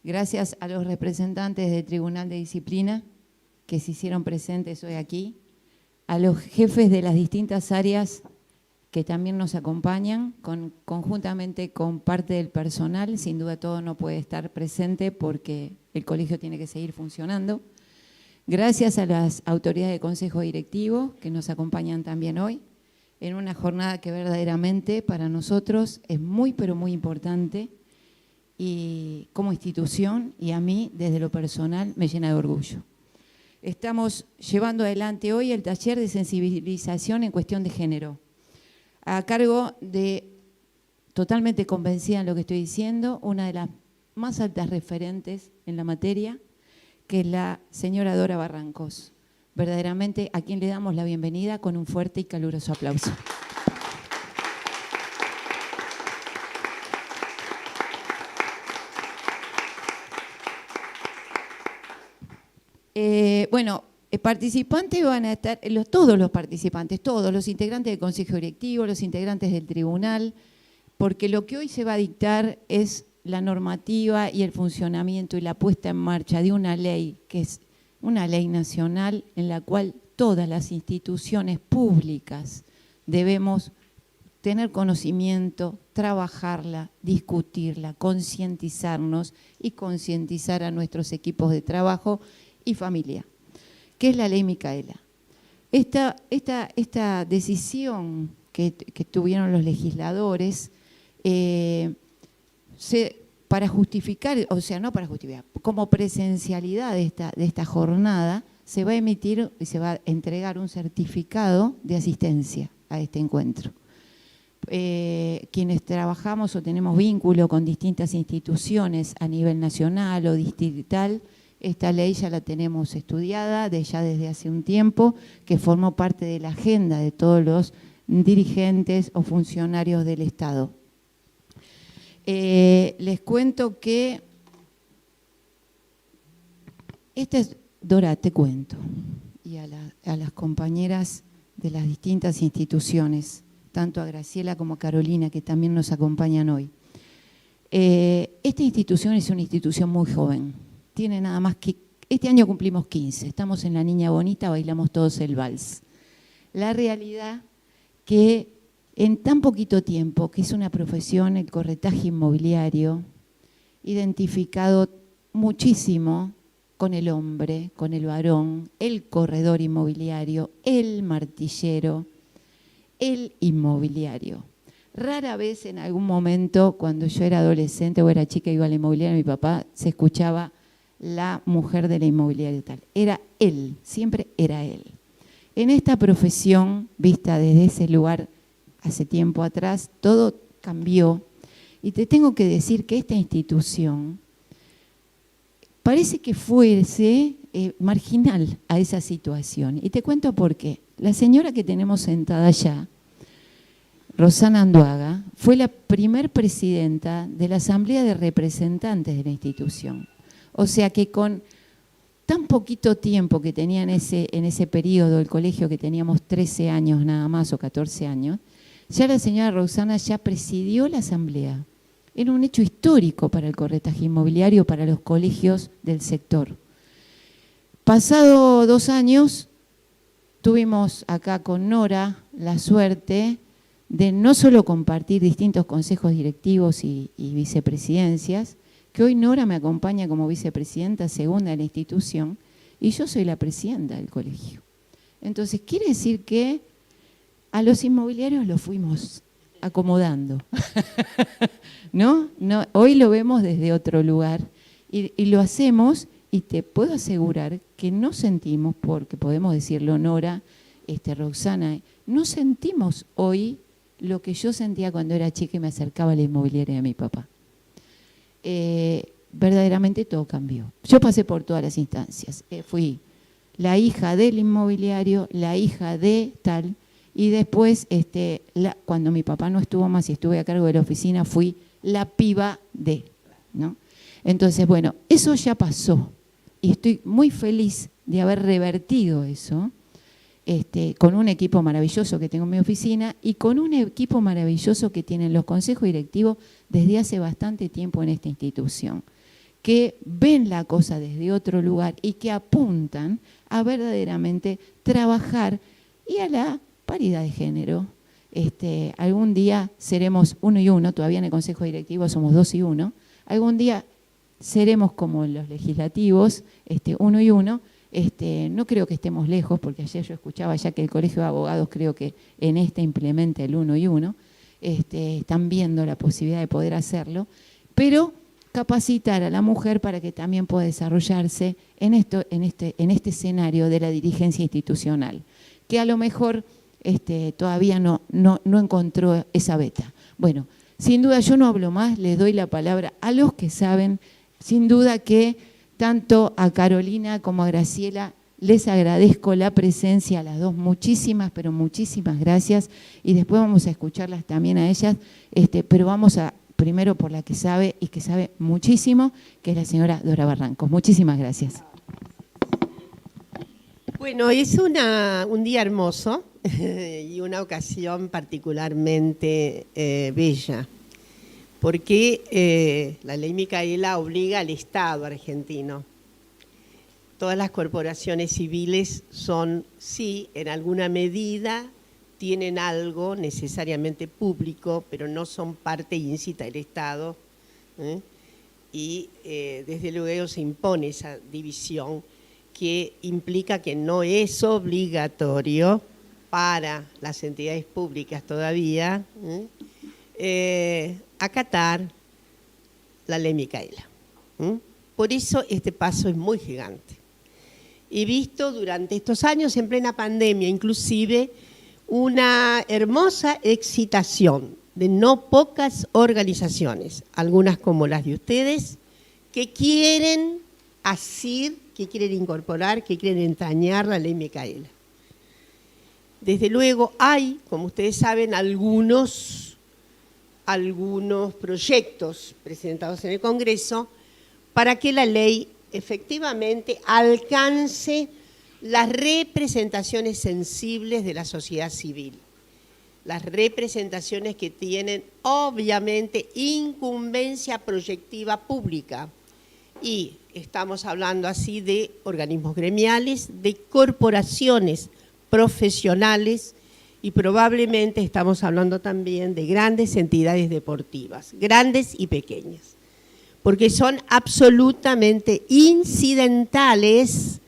Gracias a los representantes del Tribunal de Disciplina que se hicieron presentes hoy aquí, a los jefes de las distintas áreas que también nos acompañan, conjuntamente con parte del personal. Sin duda todo no puede estar presente porque el colegio tiene que seguir funcionando. Gracias a las autoridades del Consejo Directivo que nos acompañan también hoy, en una jornada que verdaderamente para nosotros es muy, pero muy importante y como institución, y a mí desde lo personal me llena de orgullo. Estamos llevando adelante hoy el taller de sensibilización en cuestión de género, a cargo de, totalmente convencida en lo que estoy diciendo, una de las más altas referentes en la materia, que es la señora Dora Barrancos. Verdaderamente a quien le damos la bienvenida con un fuerte y caluroso aplauso. Participantes van a estar, todos los participantes, todos los integrantes del Consejo Directivo, los integrantes del Tribunal, porque lo que hoy se va a dictar es la normativa y el funcionamiento y la puesta en marcha de una ley, que es una ley nacional en la cual todas las instituciones públicas debemos tener conocimiento, trabajarla, discutirla, concientizarnos y concientizar a nuestros equipos de trabajo y familia, que es la ley Micaela. Esta decisión que tuvieron los legisladores para justificar, o sea, no para justificar, como presencialidad de esta jornada, se va a emitir y se va a entregar un certificado de asistencia a este encuentro. Quienes trabajamos o tenemos vínculo con distintas instituciones a nivel nacional o distrital, esta ley ya la tenemos estudiada ya desde hace un tiempo, que formó parte de la agenda de todos los dirigentes o funcionarios del Estado. Les cuento que, Dora, te cuento, y a las compañeras de las distintas instituciones, tanto a Graciela como a Carolina, que también nos acompañan hoy. Esta institución es una institución muy joven, tiene nada más que, este año cumplimos 15, estamos en La Niña Bonita, bailamos todos el vals. La realidad que en tan poquito tiempo, que es una profesión, el corretaje inmobiliario, identificado muchísimo con el hombre, con el varón, el corredor inmobiliario, el martillero, el inmobiliario. Rara vez en algún momento, cuando yo era adolescente o era chica, iba a la inmobiliaria, mi papá, se escuchaba la mujer de la inmobiliaria y tal. Era él, siempre era él. En esta profesión, vista desde ese lugar hace tiempo atrás, todo cambió. Y te tengo que decir que esta institución parece que fuese marginal a esa situación. Y te cuento por qué. La señora que tenemos sentada allá, Rosana Anduaga, fue la primer presidenta de la Asamblea de Representantes de la institución. O sea que con tan poquito tiempo que tenía en ese periodo el colegio, que teníamos 13 años nada más o 14 años, ya la señora Rosana ya presidió la Asamblea. Era un hecho histórico para el corretaje inmobiliario, para los colegios del sector. Pasado 2 años, tuvimos acá con Nora la suerte de no solo compartir distintos consejos directivos y vicepresidencias, que hoy Nora me acompaña como vicepresidenta segunda de la institución y yo soy la presidenta del colegio. Entonces, quiere decir que a los inmobiliarios los fuimos acomodando, ¿no? Hoy lo vemos desde otro lugar y lo hacemos, y te puedo asegurar que no sentimos, porque podemos decirlo, Nora, Roxana, no sentimos hoy lo que yo sentía cuando era chica y me acercaba a la inmobiliaria de mi papá. Verdaderamente todo cambió. Yo pasé por todas las instancias. Fui la hija del inmobiliario, la hija de tal, y después, cuando mi papá no estuvo más y estuve a cargo de la oficina, fui la piba de, ¿no? Entonces, bueno, eso ya pasó y estoy muy feliz de haber revertido eso, con un equipo maravilloso que tengo en mi oficina y con un equipo maravilloso que tienen los consejos directivos desde hace bastante tiempo en esta institución, que ven la cosa desde otro lugar y que apuntan a verdaderamente trabajar y a la paridad de género. Algún día seremos 1 y 1, todavía en el Consejo Directivo somos 2 y 1, algún día seremos como los legislativos, 1 y 1, no creo que estemos lejos, porque ayer yo escuchaba ya que el Colegio de Abogados creo que en implementa el 1 y 1, están viendo la posibilidad de poder hacerlo, pero capacitar a la mujer para que también pueda desarrollarse en este escenario de la dirigencia institucional, que a lo mejor todavía no encontró esa beta. Bueno, sin duda yo no hablo más, les doy la palabra a los que saben, sin duda que tanto a Carolina como a Graciela les agradezco la presencia a las dos, muchísimas, pero muchísimas gracias, y después vamos a escucharlas también a ellas, pero vamos a primero por la que sabe y que sabe muchísimo, que es la señora Dora Barrancos. Muchísimas gracias. Bueno, es un día hermoso y una ocasión particularmente bella, porque la ley Micaela obliga al Estado argentino. Todas las corporaciones civiles son, sí, en alguna medida, tienen algo necesariamente público, pero no son parte íncita del Estado, y desde luego se impone esa división que implica que no es obligatorio para las entidades públicas todavía acatar la ley Micaela. Por eso este paso es muy gigante. He visto durante estos años, en plena pandemia inclusive, una hermosa excitación de no pocas organizaciones, algunas como las de ustedes, que quieren asir, que quieren incorporar, que quieren entrañar la ley Micaela. Desde luego hay, como ustedes saben, algunos proyectos presentados en el Congreso para que la ley efectivamente alcance las representaciones sensibles de la sociedad civil, las representaciones que tienen obviamente incumbencia proyectiva pública, y estamos hablando así de organismos gremiales, de corporaciones profesionales, y probablemente estamos hablando también de grandes entidades deportivas, grandes y pequeñas, porque son absolutamente incidentales,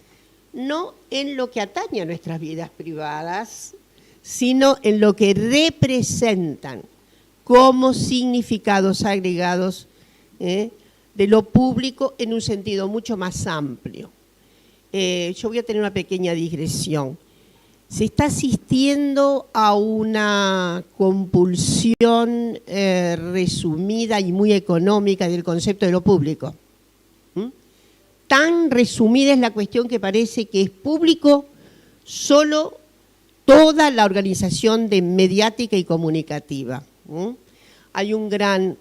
no en lo que atañe a nuestras vidas privadas, sino en lo que representan como significados agregados de lo público en un sentido mucho más amplio. Yo voy a tener una pequeña digresión. Se está asistiendo a una compulsión resumida y muy económica del concepto de lo público. Tan resumida es la cuestión que parece que es público solo toda la organización mediática y comunicativa. Hay un gran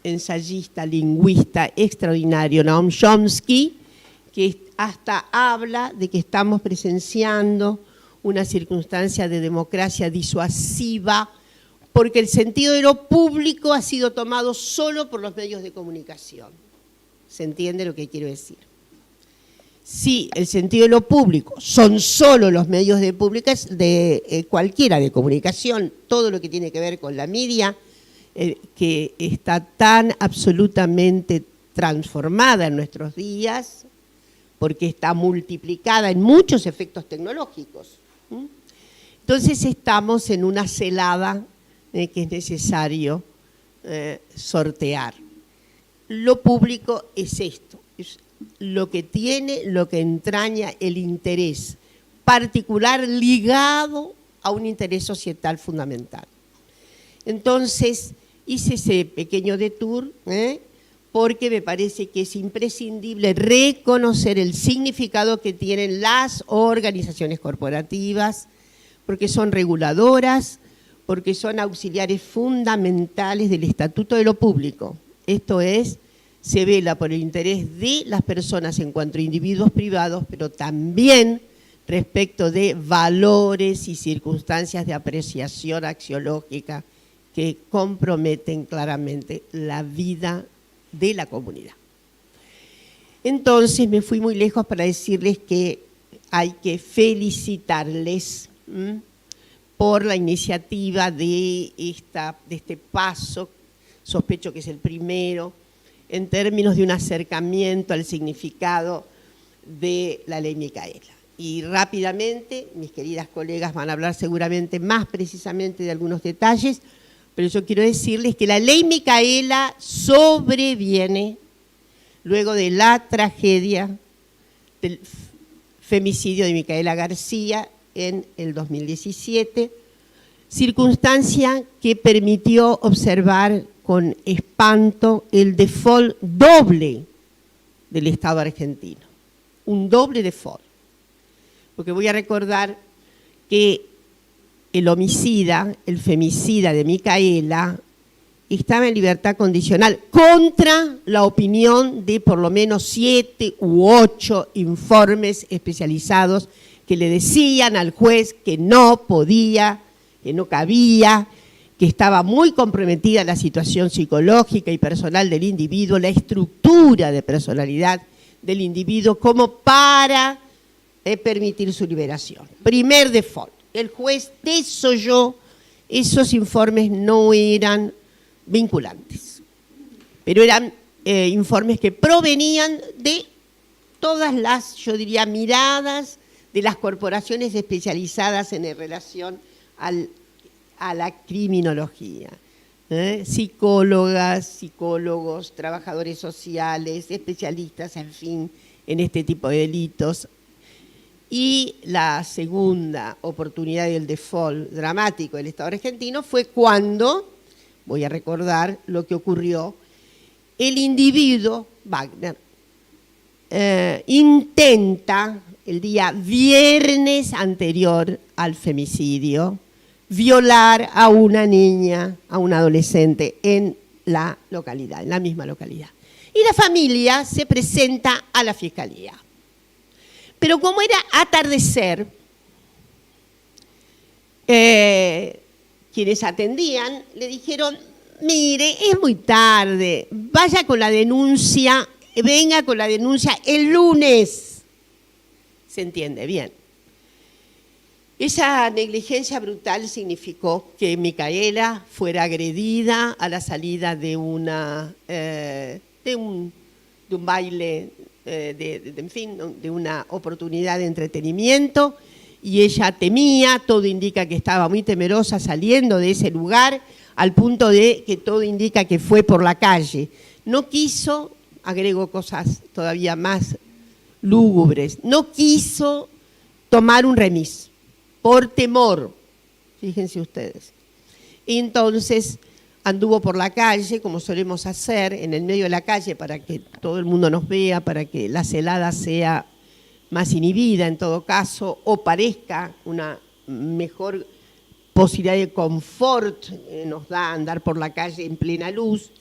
ensayista, lingüista extraordinario, Noam Chomsky, que hasta habla de que estamos presenciando una circunstancia de democracia disuasiva, porque el sentido de lo público ha sido tomado solo por los medios de comunicación. ¿Se entiende lo que quiero decir? Si el sentido de lo público son solo los medios de cualquiera de comunicación, todo lo que tiene que ver con la media, que está tan absolutamente transformada en nuestros días, porque está multiplicada en muchos efectos tecnológicos. Entonces estamos en una celada que es necesario sortear. Lo público es esto, es lo que tiene, lo que entraña el interés particular ligado a un interés societal fundamental. Entonces hice ese pequeño detour, porque me parece que es imprescindible reconocer el significado que tienen las organizaciones corporativas, porque son reguladoras, porque son auxiliares fundamentales del Estatuto de lo Público. Esto es, se vela por el interés de las personas en cuanto a individuos privados, pero también respecto de valores y circunstancias de apreciación axiológica que comprometen claramente la vida de la comunidad. Entonces me fui muy lejos para decirles que hay que felicitarles por la iniciativa de este paso, sospecho que es el primero, en términos de un acercamiento al significado de la ley Micaela. Y rápidamente, mis queridas colegas van a hablar seguramente más precisamente de algunos detalles, pero yo quiero decirles que la ley Micaela sobreviene luego de la tragedia del femicidio de Micaela García en el 2017, circunstancia que permitió observar con espanto el default doble del Estado argentino, un doble default. Porque voy a recordar que el homicida, el femicida de Micaela, estaba en libertad condicional contra la opinión de por lo menos 7 u 8 informes especializados que le decían al juez que no podía, que no cabía, que estaba muy comprometida la situación psicológica y personal del individuo, la estructura de personalidad del individuo como para permitir su liberación. Primer default, el juez desoyó, esos informes no eran vinculantes, pero eran informes que provenían de todas las, yo diría, miradas de las corporaciones especializadas en relación a la criminología. Psicólogas, psicólogos, trabajadores sociales, especialistas, en fin, en este tipo de delitos. Y la segunda oportunidad del default dramático del Estado argentino fue cuando, voy a recordar lo que ocurrió, el individuo, Wagner, intenta el día viernes anterior al femicidio violar a una niña, a una adolescente en la localidad, en la misma localidad. Y la familia se presenta a la fiscalía. Pero como era atardecer, quienes atendían le dijeron, mire, es muy tarde, vaya con la denuncia, venga con la denuncia el lunes. ¿Se entiende? Bien. Esa negligencia brutal significó que Micaela fuera agredida a la salida de un baile, en fin, de una oportunidad de entretenimiento, y ella temía, todo indica que estaba muy temerosa saliendo de ese lugar, al punto de que todo indica que fue por la calle. No quiso, agrego cosas todavía más lúgubres, no quiso tomar un remis, por temor, fíjense ustedes. Y entonces anduvo por la calle, como solemos hacer, en el medio de la calle, para que todo el mundo nos vea, para que la celada sea más inhibida en todo caso, o parezca una mejor posibilidad de confort, nos da andar por la calle en plena luz.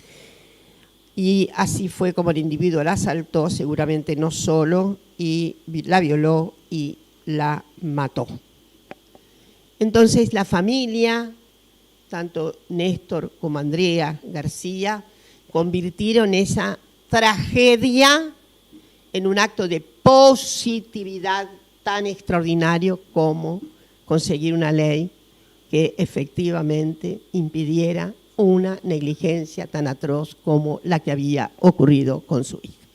Y así fue como el individuo la asaltó, seguramente no solo, y la violó y la mató. Entonces la familia, tanto Néstor como Andrea García, convirtieron esa tragedia en un acto de positividad tan extraordinario como conseguir una ley que efectivamente impidiera una negligencia tan atroz como la que había ocurrido con su hija.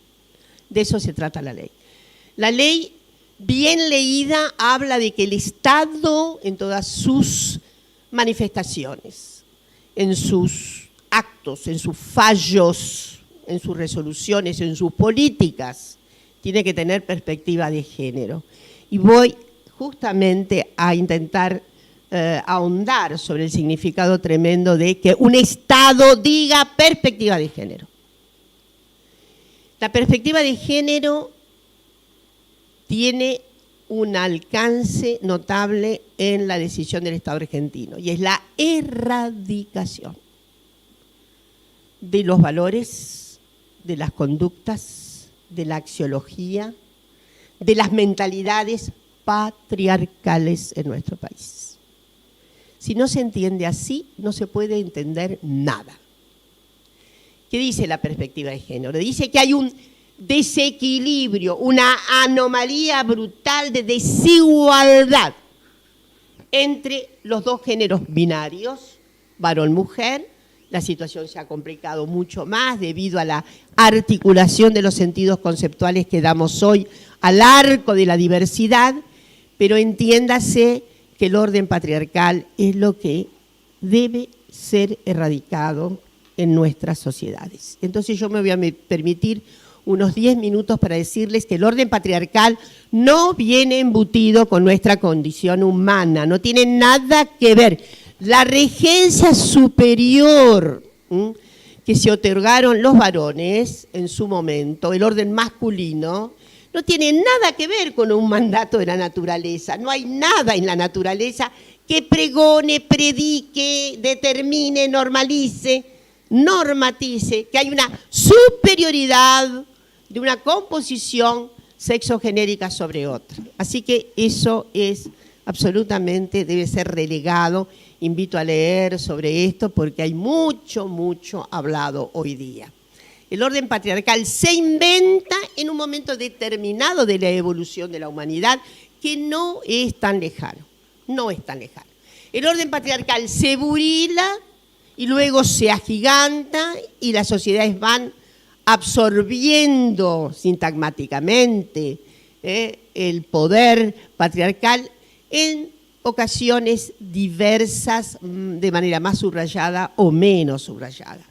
De eso se trata la ley. La ley, bien leída, habla de que el Estado, en todas sus manifestaciones, en sus actos, en sus fallos, en sus resoluciones, en sus políticas, tiene que tener perspectiva de género. Y voy justamente a intentar ahondar sobre el significado tremendo de que un Estado diga perspectiva de género. La perspectiva de género tiene un alcance notable en la decisión del Estado argentino, y es la erradicación de los valores, de las conductas, de la axiología, de las mentalidades patriarcales en nuestro país. Si no se entiende así, no se puede entender nada. ¿Qué dice la perspectiva de género? Dice que hay un desequilibrio, una anomalía brutal de desigualdad entre los dos géneros binarios, varón-mujer. La situación se ha complicado mucho más debido a la articulación de los sentidos conceptuales que damos hoy al arco de la diversidad, pero entiéndase que el orden patriarcal es lo que debe ser erradicado en nuestras sociedades. Entonces yo me voy a permitir unos 10 minutos para decirles que el orden patriarcal no viene embutido con nuestra condición humana, no tiene nada que ver. La regencia superior que se otorgaron los varones en su momento, el orden masculino, no tiene nada que ver con un mandato de la naturaleza. No hay nada en la naturaleza que pregone, predique, determine, normalice, normatice, que hay una superioridad de una composición sexogenérica sobre otra. Así que eso es absolutamente, debe ser relegado. Invito a leer sobre esto porque hay mucho, mucho hablado hoy día. El orden patriarcal se inventa en un momento determinado de la evolución de la humanidad que no es tan lejano, no es tan lejano. El orden patriarcal se burila y luego se agiganta y las sociedades van absorbiendo sintagmáticamente el poder patriarcal en ocasiones diversas, de manera más subrayada o menos subrayada.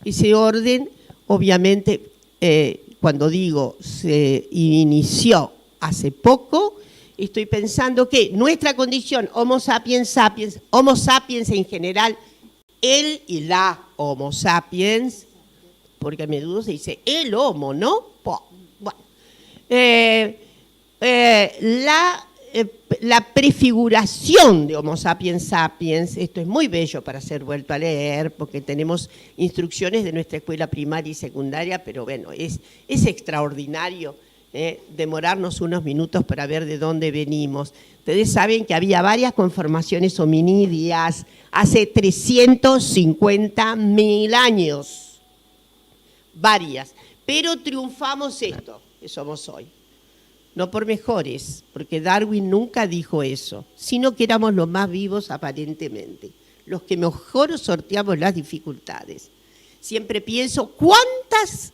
Ese orden, obviamente, cuando digo se inició hace poco, estoy pensando que nuestra condición Homo sapiens sapiens, Homo sapiens en general, el y la Homo sapiens, porque a menudo se dice el Homo, ¿no? Bueno, la prefiguración de Homo sapiens sapiens, esto es muy bello para ser vuelto a leer, porque tenemos instrucciones de nuestra escuela primaria y secundaria, pero bueno, es extraordinario demorarnos unos minutos para ver de dónde venimos. Ustedes saben que había varias conformaciones hominídeas hace 350.000 años, varias, pero triunfamos esto que somos hoy. No por mejores, porque Darwin nunca dijo eso, sino que éramos los más vivos aparentemente, los que mejor sorteamos las dificultades. Siempre pienso, ¿cuántas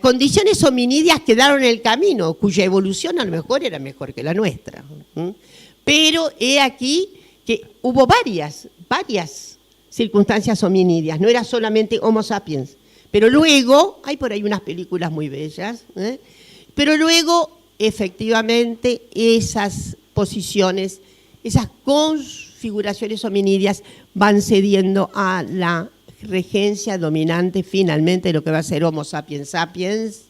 condiciones hominídeas quedaron en el camino, cuya evolución a lo mejor era mejor que la nuestra? Pero he aquí que hubo varias circunstancias hominídeas, no era solamente Homo sapiens, pero luego, hay por ahí unas películas muy bellas, pero luego, efectivamente, esas posiciones, esas configuraciones hominídeas van cediendo a la regencia dominante finalmente de lo que va a ser Homo sapiens sapiens,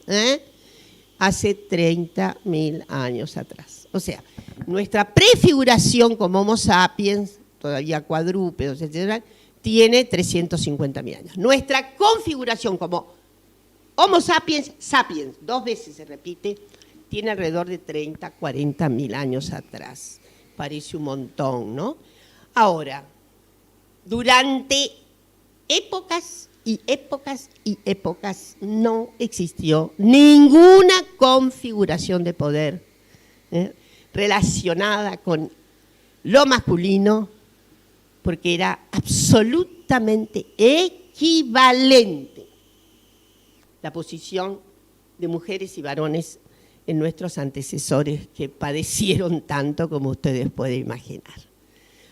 hace 30.000 años atrás. O sea, nuestra prefiguración como Homo sapiens, todavía cuadrúpedos, etc., tiene 350.000 años. Nuestra configuración como Homo sapiens sapiens, 2 veces se repite, tiene alrededor de 40.000 años atrás. Parece un montón, ¿no? Ahora, durante épocas y épocas y épocas no existió ninguna configuración de poder relacionada con lo masculino, porque era absolutamente equivalente la posición de mujeres y varones en nuestros antecesores que padecieron tanto como ustedes pueden imaginar.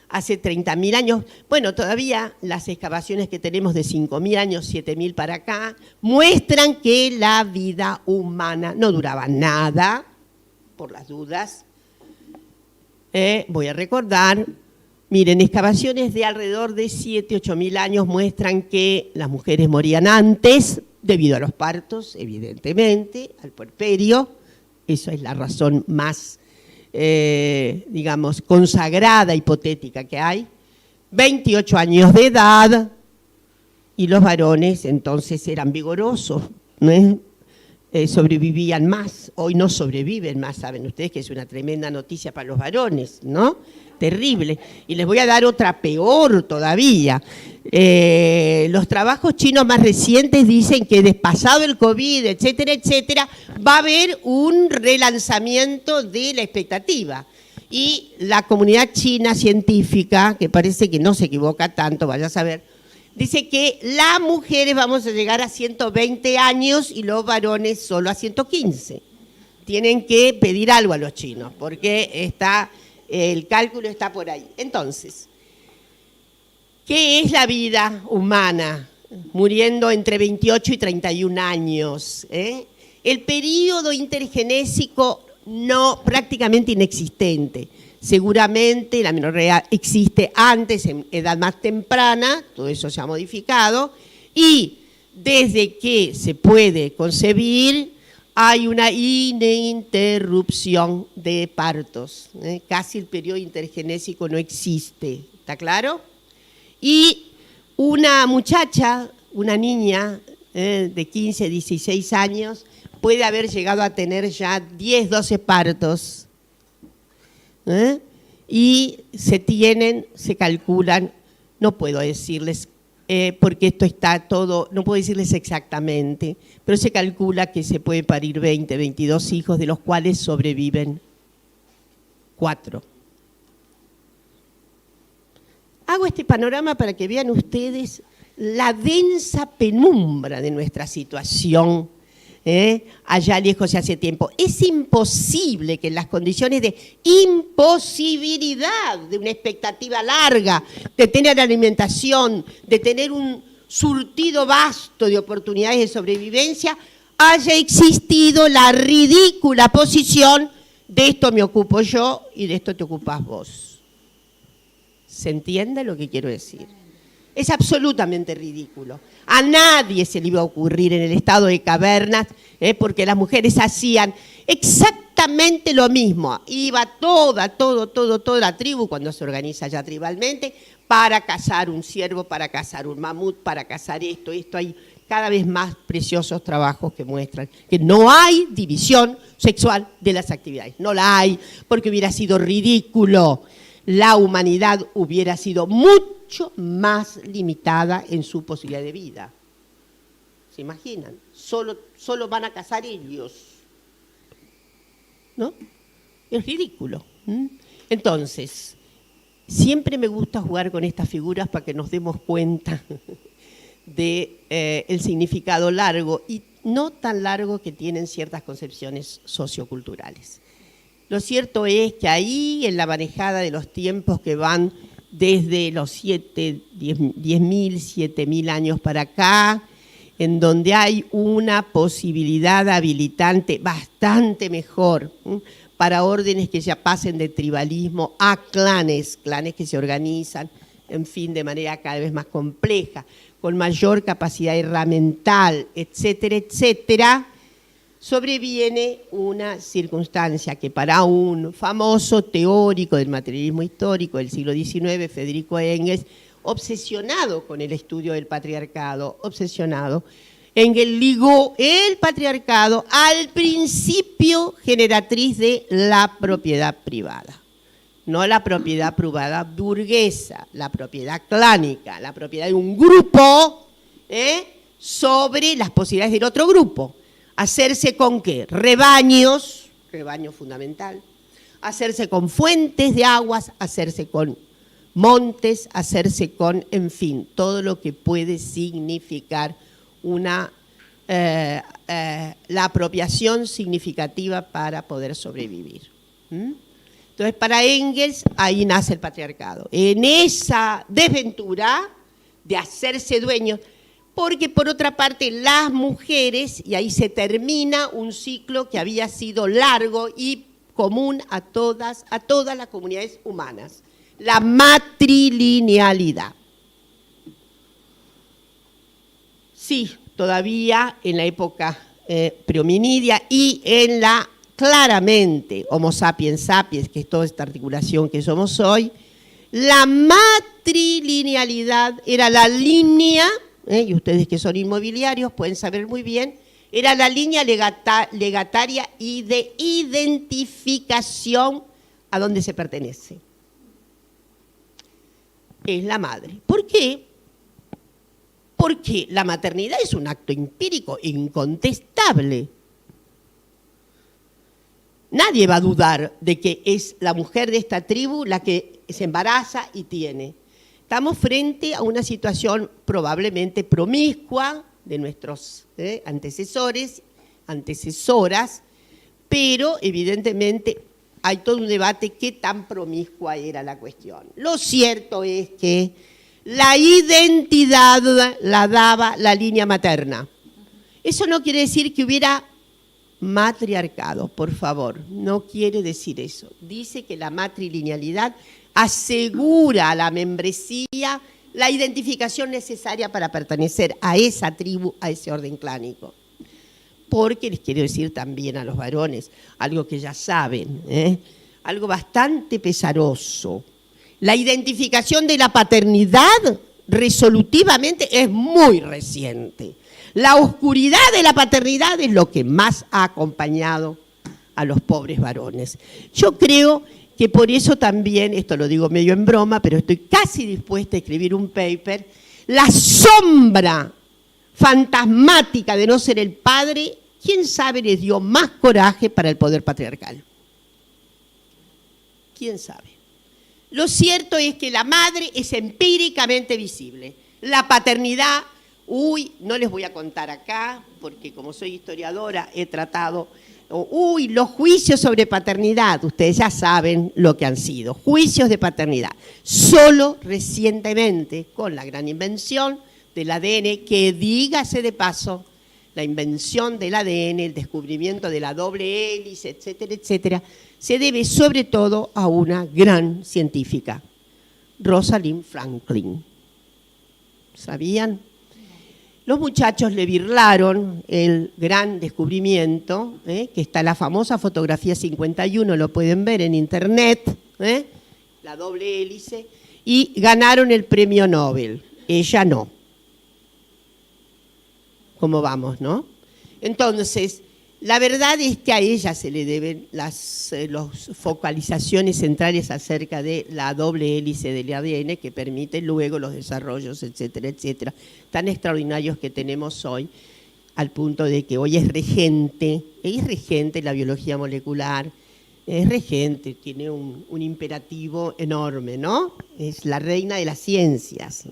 Hace 30.000 años, bueno, todavía las excavaciones que tenemos de 5.000 años, 7.000 para acá, muestran que la vida humana no duraba nada, por las dudas. Voy a recordar, miren, excavaciones de alrededor de 7.000 a 8.000 años muestran que las mujeres morían antes, debido a los partos, evidentemente, al puerperio. Eso es la razón más, digamos, consagrada, hipotética que hay. 28 años de edad, y los varones entonces eran vigorosos, ¿no? sobrevivían más, hoy no sobreviven más, saben ustedes que es una tremenda noticia para los varones, ¿no? Terrible. Y les voy a dar otra peor todavía. Los trabajos chinos más recientes dicen que pasado el COVID, etcétera, etcétera, va a haber un relanzamiento de la expectativa. Y la comunidad china científica, que parece que no se equivoca tanto, vaya a saber, dice que las mujeres vamos a llegar a 120 años y los varones solo a 115. Tienen que pedir algo a los chinos, porque el cálculo está por ahí. Entonces, ¿qué es la vida humana? Muriendo entre 28 y 31 años. El periodo intergenésico prácticamente inexistente. Seguramente la menorrea existe antes, en edad más temprana, todo eso se ha modificado, y desde que se puede concebir hay una ininterrupción de partos. Casi el periodo intergenésico no existe, ¿está claro? Y una muchacha, una niña de 15, 16 años, puede haber llegado a tener ya 10, 12 partos. Y se calculan, no puedo decirles, porque esto está todo, no puedo decirles exactamente, pero se calcula que se puede parir 20, 22 hijos, de los cuales sobreviven 4. Hago este panorama para que vean ustedes la densa penumbra de nuestra situación allá lejos y hace tiempo. Es imposible que en las condiciones de imposibilidad de una expectativa larga, de tener alimentación, de tener un surtido vasto de oportunidades de sobrevivencia, haya existido la ridícula posición de esto me ocupo yo y de esto te ocupás vos. ¿Se entiende lo que quiero decir? Es absolutamente ridículo. A nadie se le iba a ocurrir en el estado de cavernas, porque las mujeres hacían exactamente lo mismo. Iba toda la tribu, cuando se organiza ya tribalmente, para cazar un ciervo, para cazar un mamut, para cazar esto. Hay cada vez más preciosos trabajos que muestran que no hay división sexual de las actividades. No la hay, porque hubiera sido ridículo. La humanidad hubiera sido mucho más limitada en su posibilidad de vida. ¿Se imaginan? Solo van a cazar ellos. ¿No? Es ridículo. Entonces, siempre me gusta jugar con estas figuras para que nos demos cuenta del significado largo y no tan largo que tienen ciertas concepciones socioculturales. Lo cierto es que ahí, en la manejada de los tiempos que van desde los 10.000, 7.000 años para acá, en donde hay una posibilidad habilitante bastante mejor para órdenes que ya pasen de tribalismo a clanes que se organizan, en fin, de manera cada vez más compleja, con mayor capacidad herramental, etcétera, etcétera, sobreviene una circunstancia que para un famoso teórico del materialismo histórico del siglo XIX, Federico Engels, obsesionado con el estudio del patriarcado, Engels ligó el patriarcado al principio generatriz de la propiedad privada. No la propiedad privada burguesa, la propiedad clánica, la propiedad de un grupo sobre las posibilidades del otro grupo. ¿Hacerse con qué? Rebaños, rebaño fundamental, hacerse con fuentes de aguas, hacerse con montes, hacerse con, en fin, todo lo que puede significar la apropiación significativa para poder sobrevivir. Entonces, para Engels, ahí nace el patriarcado. En esa desventura de hacerse dueños, porque por otra parte las mujeres, y ahí se termina un ciclo que había sido largo y común a todas las comunidades humanas, la matrilinealidad. Sí, todavía en la época prehominidia y en la claramente Homo sapiens sapiens, que es toda esta articulación que somos hoy, la matrilinealidad era la línea, y ustedes que son inmobiliarios pueden saber muy bien, Era la línea legataria y de identificación a donde se pertenece. Es la madre. ¿Por qué? Porque la maternidad es un acto empírico incontestable. Nadie va a dudar de que es la mujer de esta tribu la que se embaraza y tiene. Estamos frente a una situación probablemente promiscua de nuestros antecesores, antecesoras, pero evidentemente hay todo un debate qué tan promiscua era la cuestión. Lo cierto es que la identidad la daba la línea materna. Eso no quiere decir que hubiera matriarcado, por favor, no quiere decir eso. Dice que la matrilinealidad asegura a la membresía la identificación necesaria para pertenecer a esa tribu, a ese orden clánico. Porque les quiero decir también a los varones, algo que ya saben, algo bastante pesaroso. La identificación de la paternidad resolutivamente es muy reciente. La oscuridad de la paternidad es lo que más ha acompañado a los pobres varones. Yo creo que por eso también, esto lo digo medio en broma, pero estoy casi dispuesta a escribir un paper, la sombra fantasmática de no ser el padre, quién sabe, les dio más coraje para el poder patriarcal. ¿Quién sabe? Lo cierto es que la madre es empíricamente visible. La paternidad, no les voy a contar acá, porque como soy historiadora he tratado, los juicios sobre paternidad, ustedes ya saben lo que han sido, juicios de paternidad. Solo recientemente, con la gran invención del ADN, que dígase de paso, la invención del ADN, el descubrimiento de la doble hélice, etcétera, etcétera, se debe sobre todo a una gran científica, Rosalind Franklin. ¿Sabían? Los muchachos le birlaron el gran descubrimiento, que está en la famosa fotografía 51, lo pueden ver en internet, la doble hélice, y ganaron el premio Nobel. Ella no. ¿Cómo vamos, no? Entonces, la verdad es que a ella se le deben las focalizaciones centrales acerca de la doble hélice del ADN que permite luego los desarrollos, etcétera, etcétera, tan extraordinarios que tenemos hoy, al punto de que hoy es regente la biología molecular, es regente, tiene un imperativo enorme, ¿no? Es la reina de las ciencias.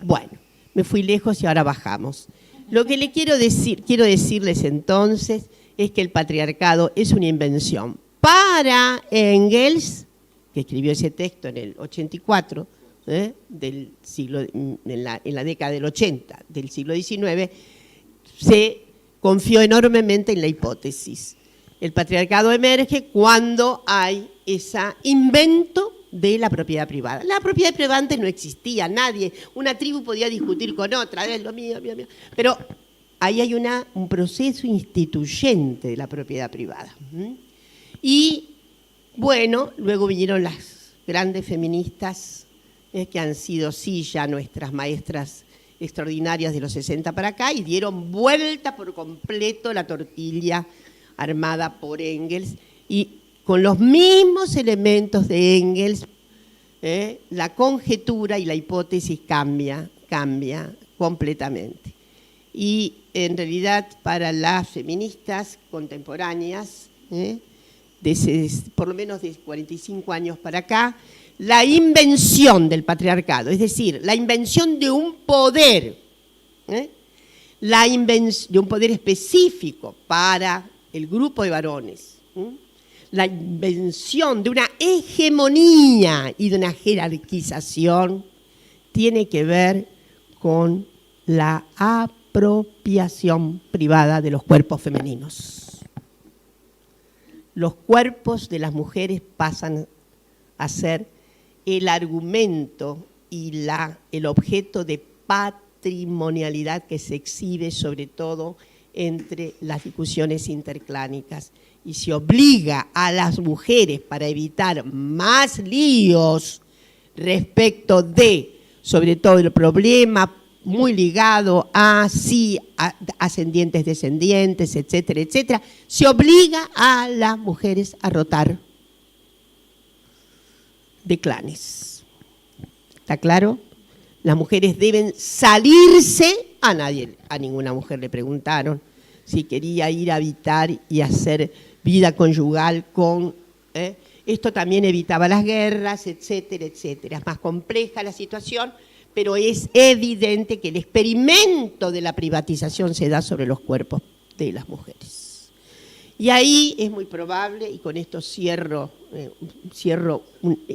Bueno, me fui lejos y ahora bajamos. Lo que le quiero decirles entonces es que el patriarcado es una invención. Para Engels, que escribió ese texto en el 84, del siglo, en la década del 80 del siglo XIX, se confió enormemente en la hipótesis. El patriarcado emerge cuando hay ese invento de la propiedad privada. La propiedad privada antes no existía, nadie, una tribu podía discutir con otra, es lo mío, mío, mío. Pero ahí hay un proceso instituyente de la propiedad privada. Y bueno, luego vinieron las grandes feministas que han sido, sí, ya nuestras maestras extraordinarias de los 60 para acá y dieron vuelta por completo la tortilla armada por Engels y con los mismos elementos de Engels, la conjetura y la hipótesis cambia completamente. Y en realidad para las feministas contemporáneas, por lo menos de 45 años para acá, la invención del patriarcado, es decir, la invención de un poder, de un poder específico para el grupo de varones, la invención de una hegemonía y de una jerarquización tiene que ver con la apropiación privada de los cuerpos femeninos. Los cuerpos de las mujeres pasan a ser el argumento y el objeto de patrimonialidad que se exhibe sobre todo entre las discusiones interclánicas. Y se obliga a las mujeres para evitar más líos respecto de, sobre todo, el problema muy ligado a ascendientes, descendientes, etcétera, etcétera, se obliga a las mujeres a rotar de clanes. ¿Está claro? Las mujeres deben salirse, a ninguna mujer le preguntaron si quería ir a habitar y hacer vida conyugal con... Esto también evitaba las guerras, etcétera, etcétera. Es más compleja la situación, pero es evidente que el experimento de la privatización se da sobre los cuerpos de las mujeres. Y ahí es muy probable, y con esto cierro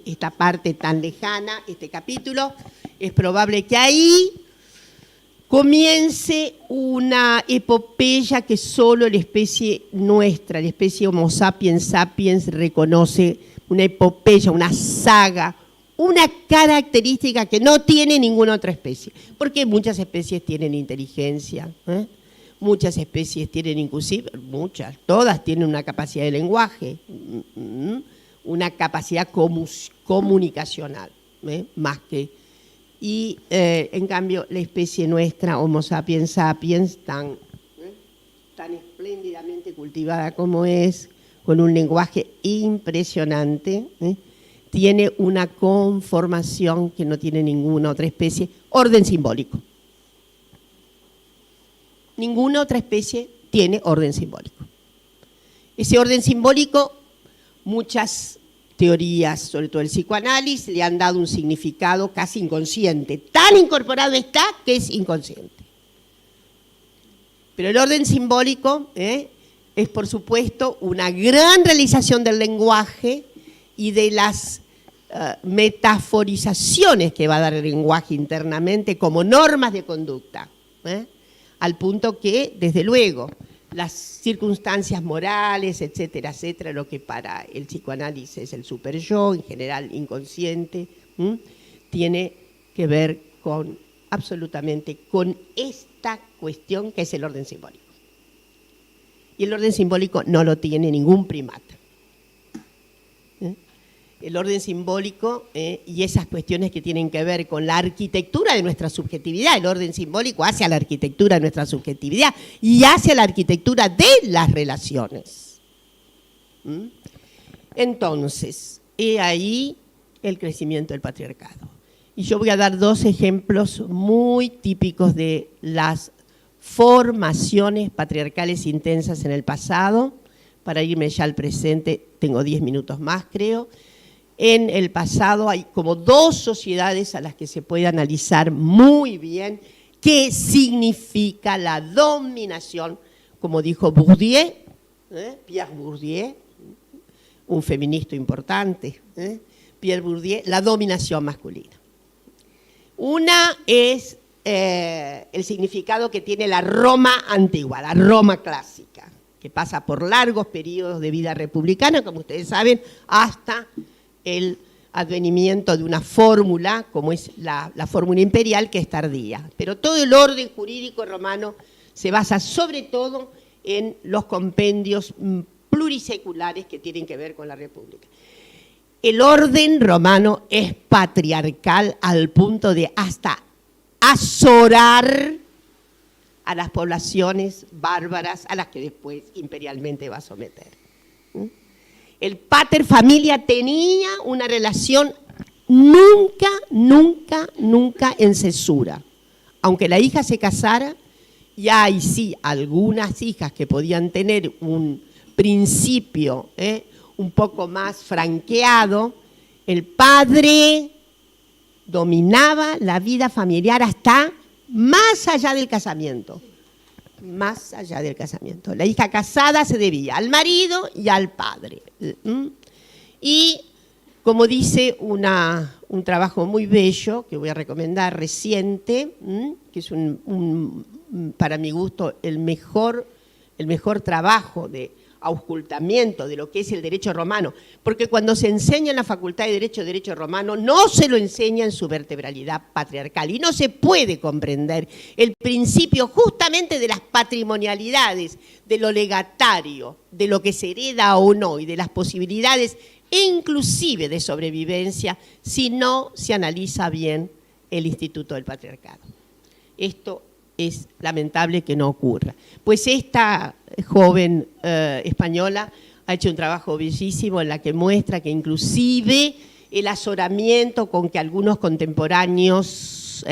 esta parte tan lejana, este capítulo, es probable que ahí comience una epopeya que solo la especie nuestra, la especie Homo sapiens sapiens, reconoce, una epopeya, una saga, una característica que no tiene ninguna otra especie, porque muchas especies tienen inteligencia, muchas especies tienen inclusive, todas tienen una capacidad de lenguaje, una capacidad comunicacional, más que... Y en cambio la especie nuestra, Homo sapiens sapiens, tan espléndidamente cultivada como es, con un lenguaje impresionante, tiene una conformación que no tiene ninguna otra especie, orden simbólico. Ninguna otra especie tiene orden simbólico. Ese orden simbólico, muchas teorías, sobre todo el psicoanálisis, le han dado un significado casi inconsciente. Tan incorporado está que es inconsciente. Pero el orden simbólico es, por supuesto, una gran realización del lenguaje y de las metaforizaciones que va a dar el lenguaje internamente como normas de conducta. Al punto que, desde luego, las circunstancias morales, etcétera, etcétera, lo que para el psicoanálisis es el superyo, en general inconsciente, tiene que ver absolutamente con esta cuestión que es el orden simbólico. Y el orden simbólico no lo tiene ningún primata. El orden simbólico y esas cuestiones que tienen que ver con la arquitectura de nuestra subjetividad, el orden simbólico hacia la arquitectura de nuestra subjetividad y hacia la arquitectura de las relaciones. Entonces, he ahí el crecimiento del patriarcado. Y yo voy a dar dos ejemplos muy típicos de las formaciones patriarcales intensas en el pasado. Para irme ya al presente, tengo 10 minutos más, creo. En el pasado hay como dos sociedades a las que se puede analizar muy bien qué significa la dominación, como dijo Bourdieu, Pierre Bourdieu, un feminista importante, Pierre Bourdieu, la dominación masculina. Una es el significado que tiene la Roma antigua, la Roma clásica, que pasa por largos periodos de vida republicana, como ustedes saben, hasta el advenimiento de una fórmula, como es la fórmula imperial, que es tardía. Pero todo el orden jurídico romano se basa sobre todo en los compendios pluriseculares que tienen que ver con la república. El orden romano es patriarcal al punto de hasta azorar a las poblaciones bárbaras a las que después imperialmente va a someter. El pater familia tenía una relación nunca en cesura. Aunque la hija se casara, y hay sí algunas hijas que podían tener un principio un poco más franqueado, el padre dominaba la vida familiar hasta más allá del casamiento. Más allá del casamiento. La hija casada se debía al marido y al padre. Y como dice un trabajo muy bello, que voy a recomendar, reciente, que es para mi gusto el mejor trabajo de auscultamiento de lo que es el derecho romano, porque cuando se enseña en la Facultad de Derecho Romano, no se lo enseña en su vertebralidad patriarcal y no se puede comprender el principio justamente de las patrimonialidades, de lo legatario, de lo que se hereda o no y de las posibilidades inclusive de sobrevivencia si no se analiza bien el instituto del patriarcado. Esto es lamentable que no ocurra. Pues esta joven española ha hecho un trabajo bellísimo en la que muestra que inclusive el azoramiento con que algunos contemporáneos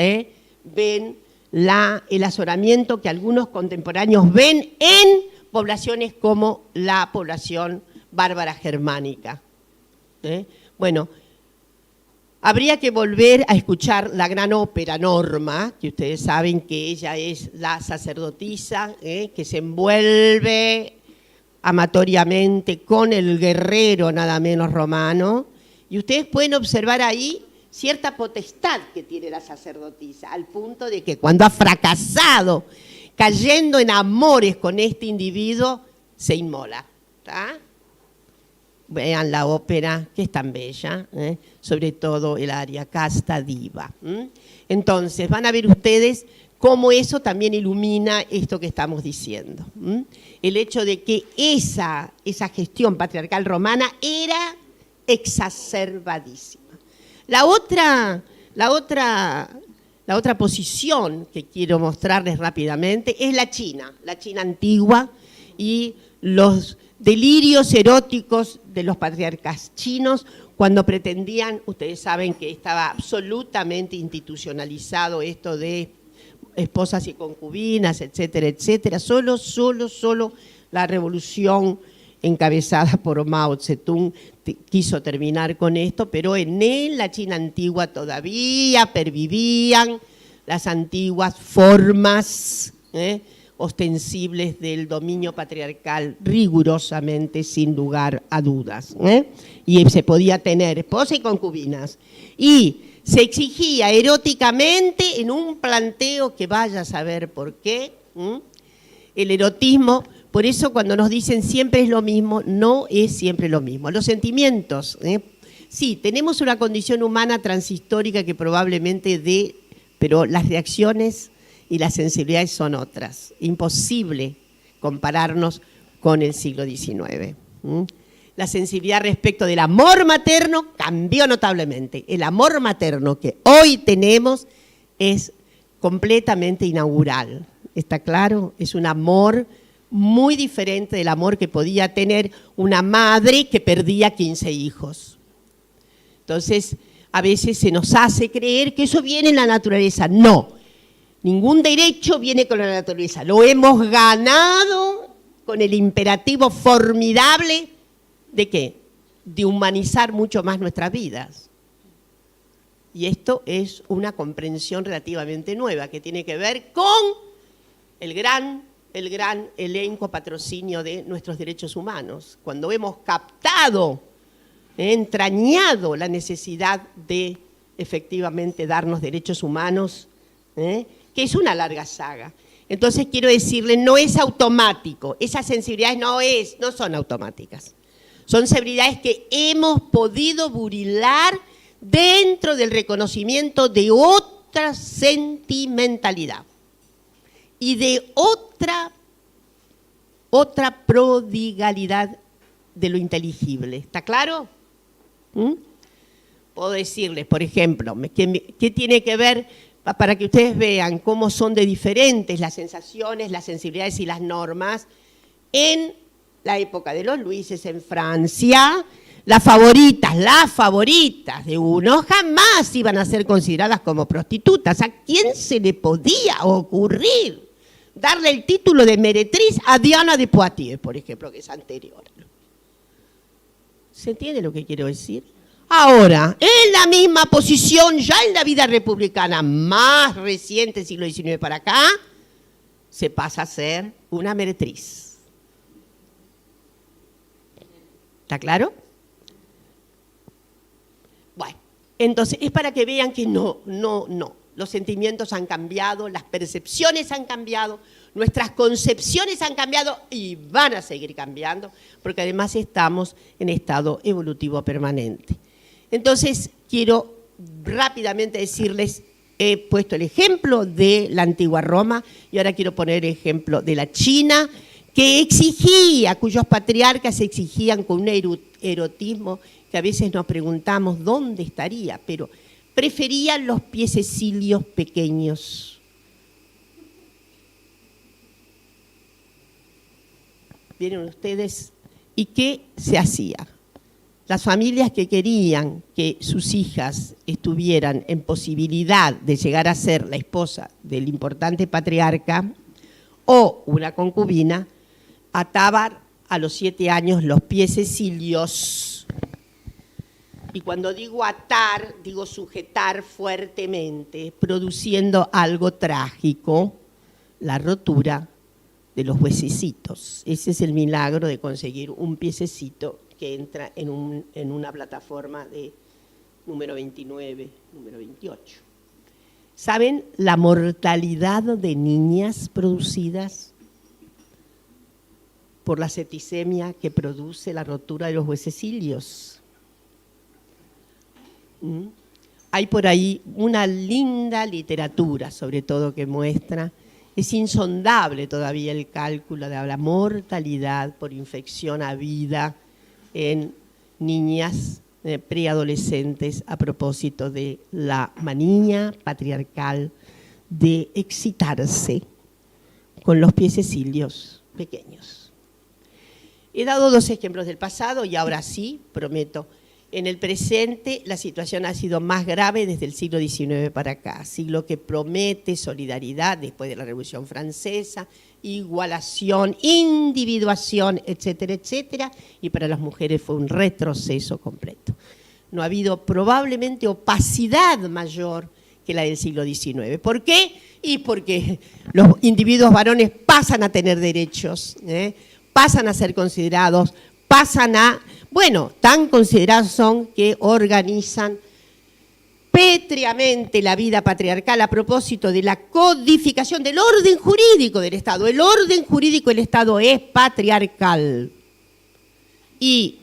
ven, el azoramiento que algunos contemporáneos ven en poblaciones como la población bárbara germánica. Bueno, habría que volver a escuchar la gran ópera Norma, que ustedes saben que ella es la sacerdotisa que se envuelve amatoriamente con el guerrero nada menos romano, y ustedes pueden observar ahí cierta potestad que tiene la sacerdotisa, al punto de que cuando ha fracasado, cayendo en amores con este individuo, se inmola. ¿Tá? Vean la ópera, que es tan bella, sobre todo el aria Casta Diva. Entonces, van a ver ustedes cómo eso también ilumina esto que estamos diciendo. El hecho de que esa gestión patriarcal romana era exacerbadísima. La otra posición que quiero mostrarles rápidamente es la China antigua y los delirios eróticos de los patriarcas chinos cuando pretendían, ustedes saben que estaba absolutamente institucionalizado esto de esposas y concubinas, etcétera, etcétera. Solo la revolución encabezada por Mao Zedong quiso terminar con esto, pero en la China antigua todavía pervivían las antiguas formas ostensibles del dominio patriarcal rigurosamente, sin lugar a dudas. Y se podía tener esposa y concubinas. Y se exigía eróticamente en un planteo que vaya a saber por qué, el erotismo. Por eso cuando nos dicen siempre es lo mismo, no es siempre lo mismo. Los sentimientos, sí, tenemos una condición humana transhistórica que probablemente pero las reacciones y las sensibilidades son otras. Imposible compararnos con el siglo XIX. La sensibilidad respecto del amor materno cambió notablemente. El amor materno que hoy tenemos es completamente inaugural. ¿Está claro? Es un amor muy diferente del amor que podía tener una madre que perdía 15 hijos. Entonces, a veces se nos hace creer que eso viene en la naturaleza. No, ningún derecho viene con la naturaleza. Lo hemos ganado con el imperativo formidable ¿de qué? De humanizar mucho más nuestras vidas. Y esto es una comprensión relativamente nueva que tiene que ver con el gran elenco patrocinio de nuestros derechos humanos. Cuando hemos captado, entrañado la necesidad de efectivamente darnos derechos humanos, que es una larga saga. Entonces quiero decirle, no es automático, esas sensibilidades no son automáticas. Son sensibilidades que hemos podido burilar dentro del reconocimiento de otra sentimentalidad y de otra prodigalidad de lo inteligible. ¿Está claro? Puedo decirles, por ejemplo, ¿qué tiene que ver para que ustedes vean cómo son de diferentes las sensaciones, las sensibilidades y las normas en la época de los Luises en Francia? Las favoritas de uno jamás iban a ser consideradas como prostitutas. ¿A quién se le podía ocurrir darle el título de meretriz a Diana de Poitiers, por ejemplo, que es anterior? ¿Se entiende lo que quiero decir? Ahora, en la misma posición, ya en la vida republicana más reciente, siglo XIX para acá, se pasa a ser una meretriz. ¿Está claro? Bueno, entonces es para que vean que no. Los sentimientos han cambiado, las percepciones han cambiado, nuestras concepciones han cambiado y van a seguir cambiando, porque además estamos en estado evolutivo permanente. Entonces, quiero rápidamente decirles, he puesto el ejemplo de la antigua Roma y ahora quiero poner el ejemplo de la China, cuyos patriarcas exigían con un erotismo que a veces nos preguntamos dónde estaría, pero preferían los piececillos pequeños Vienen ustedes, ¿y qué se hacía? Las familias que querían que sus hijas estuvieran en posibilidad de llegar a ser la esposa del importante patriarca o una concubina, ataban a los 7 años los piececilios. Y cuando digo atar, digo sujetar fuertemente, produciendo algo trágico, la rotura de los huesecitos. Ese es el milagro de conseguir un piececito que entra en una plataforma de número 29, número 28. ¿Saben la mortalidad de niñas producidas por la septicemia que produce la rotura de los huesecilios? Hay por ahí una linda literatura, sobre todo, que muestra, es insondable todavía el cálculo de la mortalidad por infección habida en niñas preadolescentes a propósito de la manía patriarcal de excitarse con los piececilios pequeños. He dado 2 ejemplos del pasado y ahora sí, prometo, en el presente la situación ha sido más grave desde el siglo XIX para acá, siglo que promete solidaridad después de la Revolución Francesa, igualación, individuación, etcétera, etcétera, y para las mujeres fue un retroceso completo. No ha habido probablemente opacidad mayor que la del siglo XIX. ¿Por qué? Y porque los individuos varones pasan a tener derechos, pasan a ser considerados, pasan a, bueno, tan considerados son que organizan pétreamente la vida patriarcal a propósito de la codificación del orden jurídico del Estado. El orden jurídico del Estado es patriarcal. Y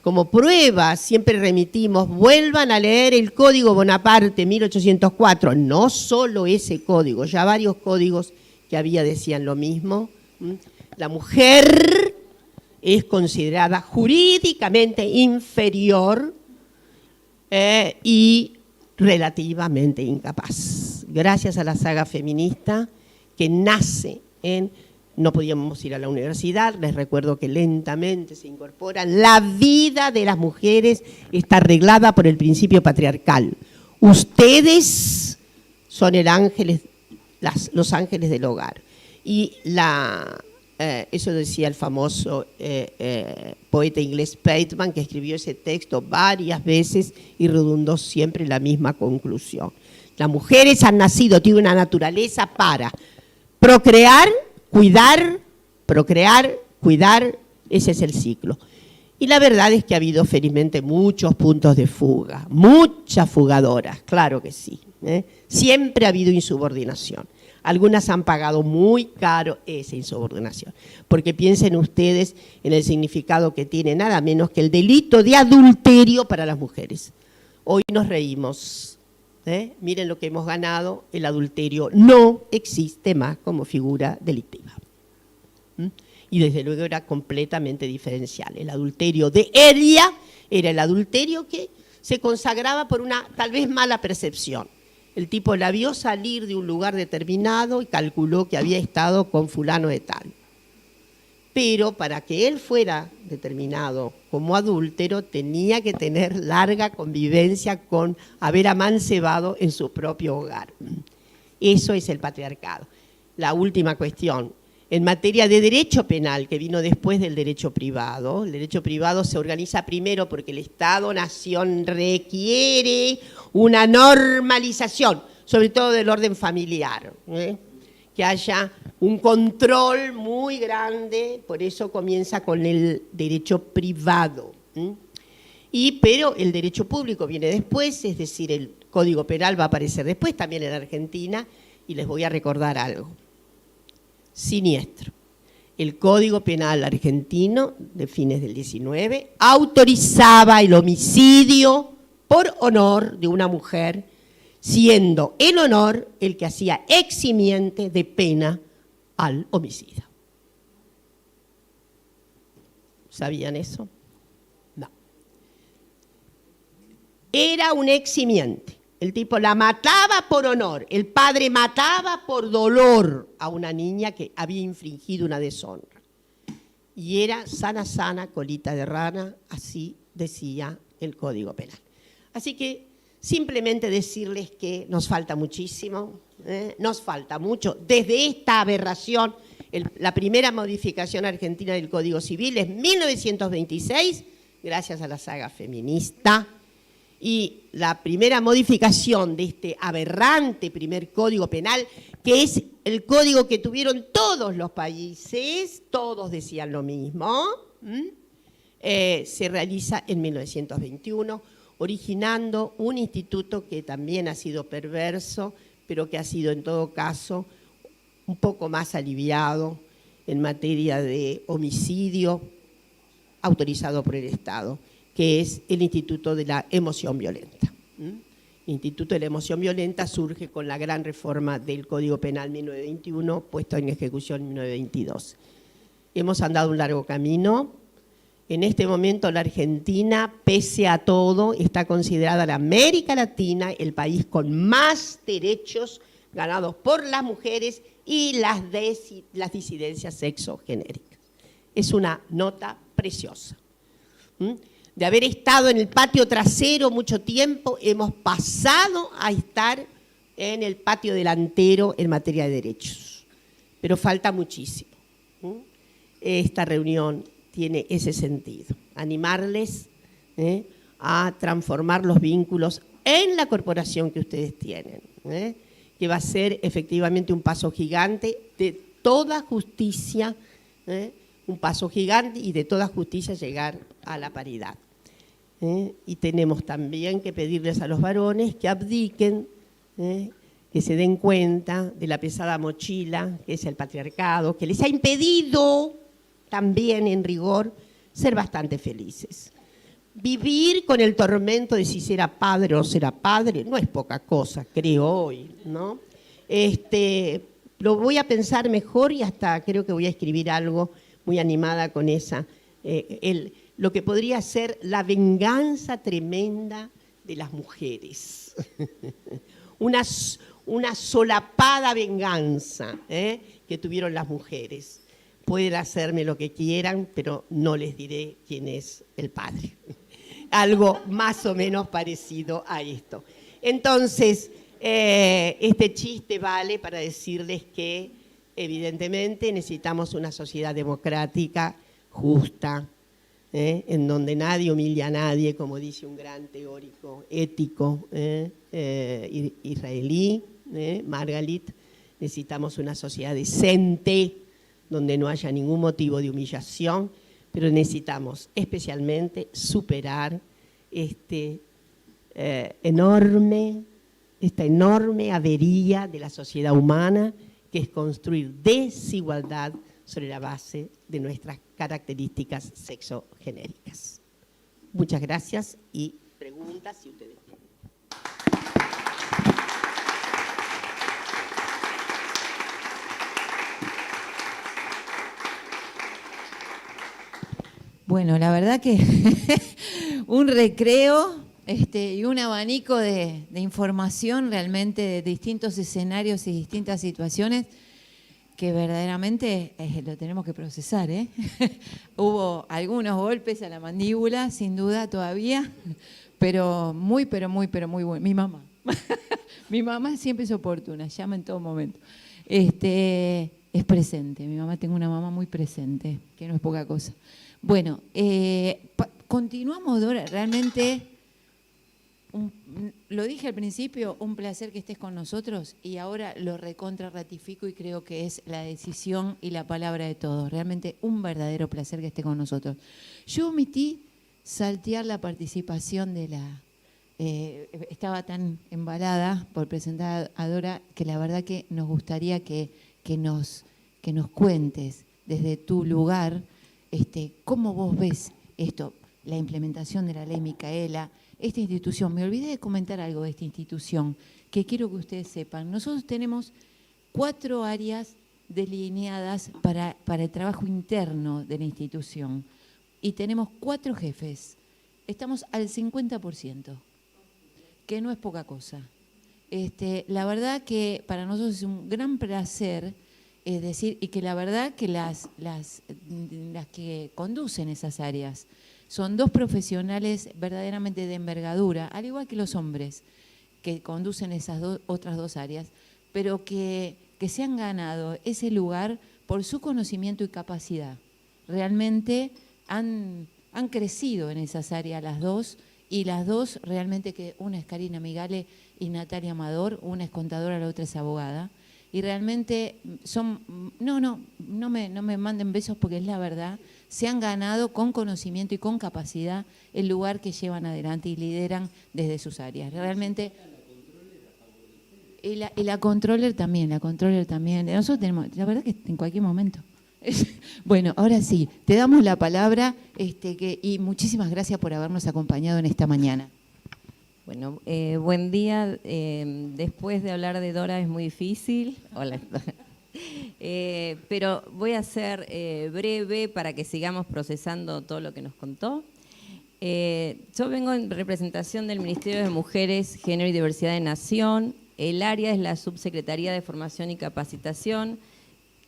como prueba siempre remitimos, vuelvan a leer el Código Bonaparte 1804, no solo ese código, ya varios códigos que había decían lo mismo. La mujer es considerada jurídicamente inferior y relativamente incapaz. Gracias a la saga feminista que nace en... No podíamos ir a la universidad, les recuerdo que lentamente se incorpora. La vida de las mujeres está arreglada por el principio patriarcal. Ustedes son los ángeles del hogar. Y eso decía el famoso poeta inglés Bateman, que escribió ese texto varias veces y redundó siempre en la misma conclusión. Las mujeres han nacido, tienen una naturaleza para procrear, cuidar, ese es el ciclo. Y la verdad es que ha habido felizmente muchos puntos de fuga, muchas fugadoras, claro que sí. Siempre ha habido insubordinación. Algunas han pagado muy caro esa insubordinación, porque piensen ustedes en el significado que tiene nada menos que el delito de adulterio para las mujeres. Hoy nos reímos. Miren lo que hemos ganado, el adulterio no existe más como figura delictiva. Y desde luego era completamente diferencial. El adulterio de Elia era el adulterio que se consagraba por una tal vez mala percepción. El tipo la vio salir de un lugar determinado y calculó que había estado con fulano de tal. Pero para que él fuera determinado como adúltero tenía que tener larga convivencia con haber amancebado en su propio hogar. Eso es el patriarcado. La última cuestión, en materia de derecho penal, que vino después del derecho privado, el derecho privado se organiza primero porque el Estado-Nación requiere una normalización, sobre todo del orden familiar, que haya un control muy grande, por eso comienza con el derecho privado. Pero el derecho público viene después, es decir, el Código Penal va a aparecer después, también en Argentina, y les voy a recordar algo. Siniestro. El Código Penal argentino de fines del 19 autorizaba el homicidio por honor de una mujer, siendo el honor el que hacía eximiente de pena al homicida. ¿Sabían eso? No. Era un eximiente. El tipo la mataba por honor, el padre mataba por dolor a una niña que había infringido una deshonra. Y era sana, sana, colita de rana, así decía el Código Penal. Así que simplemente decirles que nos falta muchísimo, nos falta mucho. Desde esta aberración, la primera modificación argentina del Código Civil es 1926, gracias a la saga feminista, y la primera modificación de este aberrante primer Código Penal, que es el código que tuvieron todos los países, todos decían lo mismo, se realiza en 1921, originando un instituto que también ha sido perverso, pero que ha sido en todo caso un poco más aliviado en materia de homicidio autorizado por el Estado, que es el Instituto de la Emoción Violenta. El Instituto de la Emoción Violenta surge con la gran reforma del Código Penal 1921, puesto en ejecución en 1922. Hemos andado un largo camino. En este momento la Argentina, pese a todo, está considerada en América Latina el país con más derechos ganados por las mujeres y las disidencias sexogenéricas. Es una nota preciosa. De haber estado en el patio trasero mucho tiempo, hemos pasado a estar en el patio delantero en materia de derechos. Pero falta muchísimo. Esta reunión tiene ese sentido, animarles a transformar los vínculos en la corporación que ustedes tienen, que va a ser efectivamente un paso gigante de toda justicia, un paso gigante y de toda justicia llegar a la paridad. Y tenemos también que pedirles a los varones que abdiquen, que se den cuenta de la pesada mochila que es el patriarcado, que les ha impedido también en rigor ser bastante felices. Vivir con el tormento de si será padre o no será padre no es poca cosa, creo hoy, ¿no? Lo voy a pensar mejor y hasta creo que voy a escribir algo muy animada con esa, lo que podría ser la venganza tremenda de las mujeres. Una solapada venganza que tuvieron las mujeres. Pueden hacerme lo que quieran, pero no les diré quién es el padre. Algo más o menos parecido a esto. Entonces, este chiste vale para decirles que evidentemente necesitamos una sociedad democrática, justa, en donde nadie humilla a nadie, como dice un gran teórico ético israelí, Margalit. Necesitamos una sociedad decente, donde no haya ningún motivo de humillación, pero necesitamos especialmente superar esta enorme avería de la sociedad humana, que es construir desigualdad sobre la base de nuestras características sexogenéricas. Muchas gracias y preguntas si ustedes tienen. Bueno, la verdad que un recreo y un abanico de información realmente de distintos escenarios y distintas situaciones que verdaderamente lo tenemos que procesar. Hubo algunos golpes a la mandíbula, sin duda todavía, pero muy bueno. Mi mamá. Mi mamá siempre es oportuna, llama en todo momento. Es presente, mi mamá, tengo una mamá muy presente, que no es poca cosa. Bueno, continuamos, Dora, realmente, lo dije al principio, un placer que estés con nosotros y ahora lo recontra ratifico y creo que es la decisión y la palabra de todos. Realmente un verdadero placer que esté con nosotros. Yo omití saltear la participación de la... estaba tan embalada por presentar a Dora que la verdad que nos gustaría que nos cuentes desde tu lugar cómo vos ves esto, la implementación de la ley Micaela, esta institución. Me olvidé de comentar algo de esta institución que quiero que ustedes sepan. Nosotros tenemos 4 áreas delineadas para el trabajo interno de la institución y tenemos 4 jefes. Estamos al 50%. que no es poca cosa. La verdad que para nosotros es un gran placer, es decir, y que la verdad que las que conducen esas áreas son dos profesionales verdaderamente de envergadura, al igual que los hombres que conducen esas otras dos áreas, pero que se han ganado ese lugar por su conocimiento y capacidad. Realmente han crecido en esas áreas las dos, y las dos realmente, que una es Karina Migale y Natalia Amador, una es contadora, la otra es abogada, y realmente son, no me manden besos porque es la verdad, se han ganado con conocimiento y con capacidad el lugar que llevan adelante y lideran desde sus áreas. Realmente. Y la controller también. Nosotros tenemos, la verdad que en cualquier momento. Bueno, ahora sí, te damos la palabra y muchísimas gracias por habernos acompañado en esta mañana. Bueno, buen día. Después de hablar de Dora es muy difícil. Hola. Pero voy a ser breve para que sigamos procesando todo lo que nos contó. Yo vengo en representación del Ministerio de Mujeres, Género y Diversidad de Nación. El área es la Subsecretaría de Formación y Capacitación,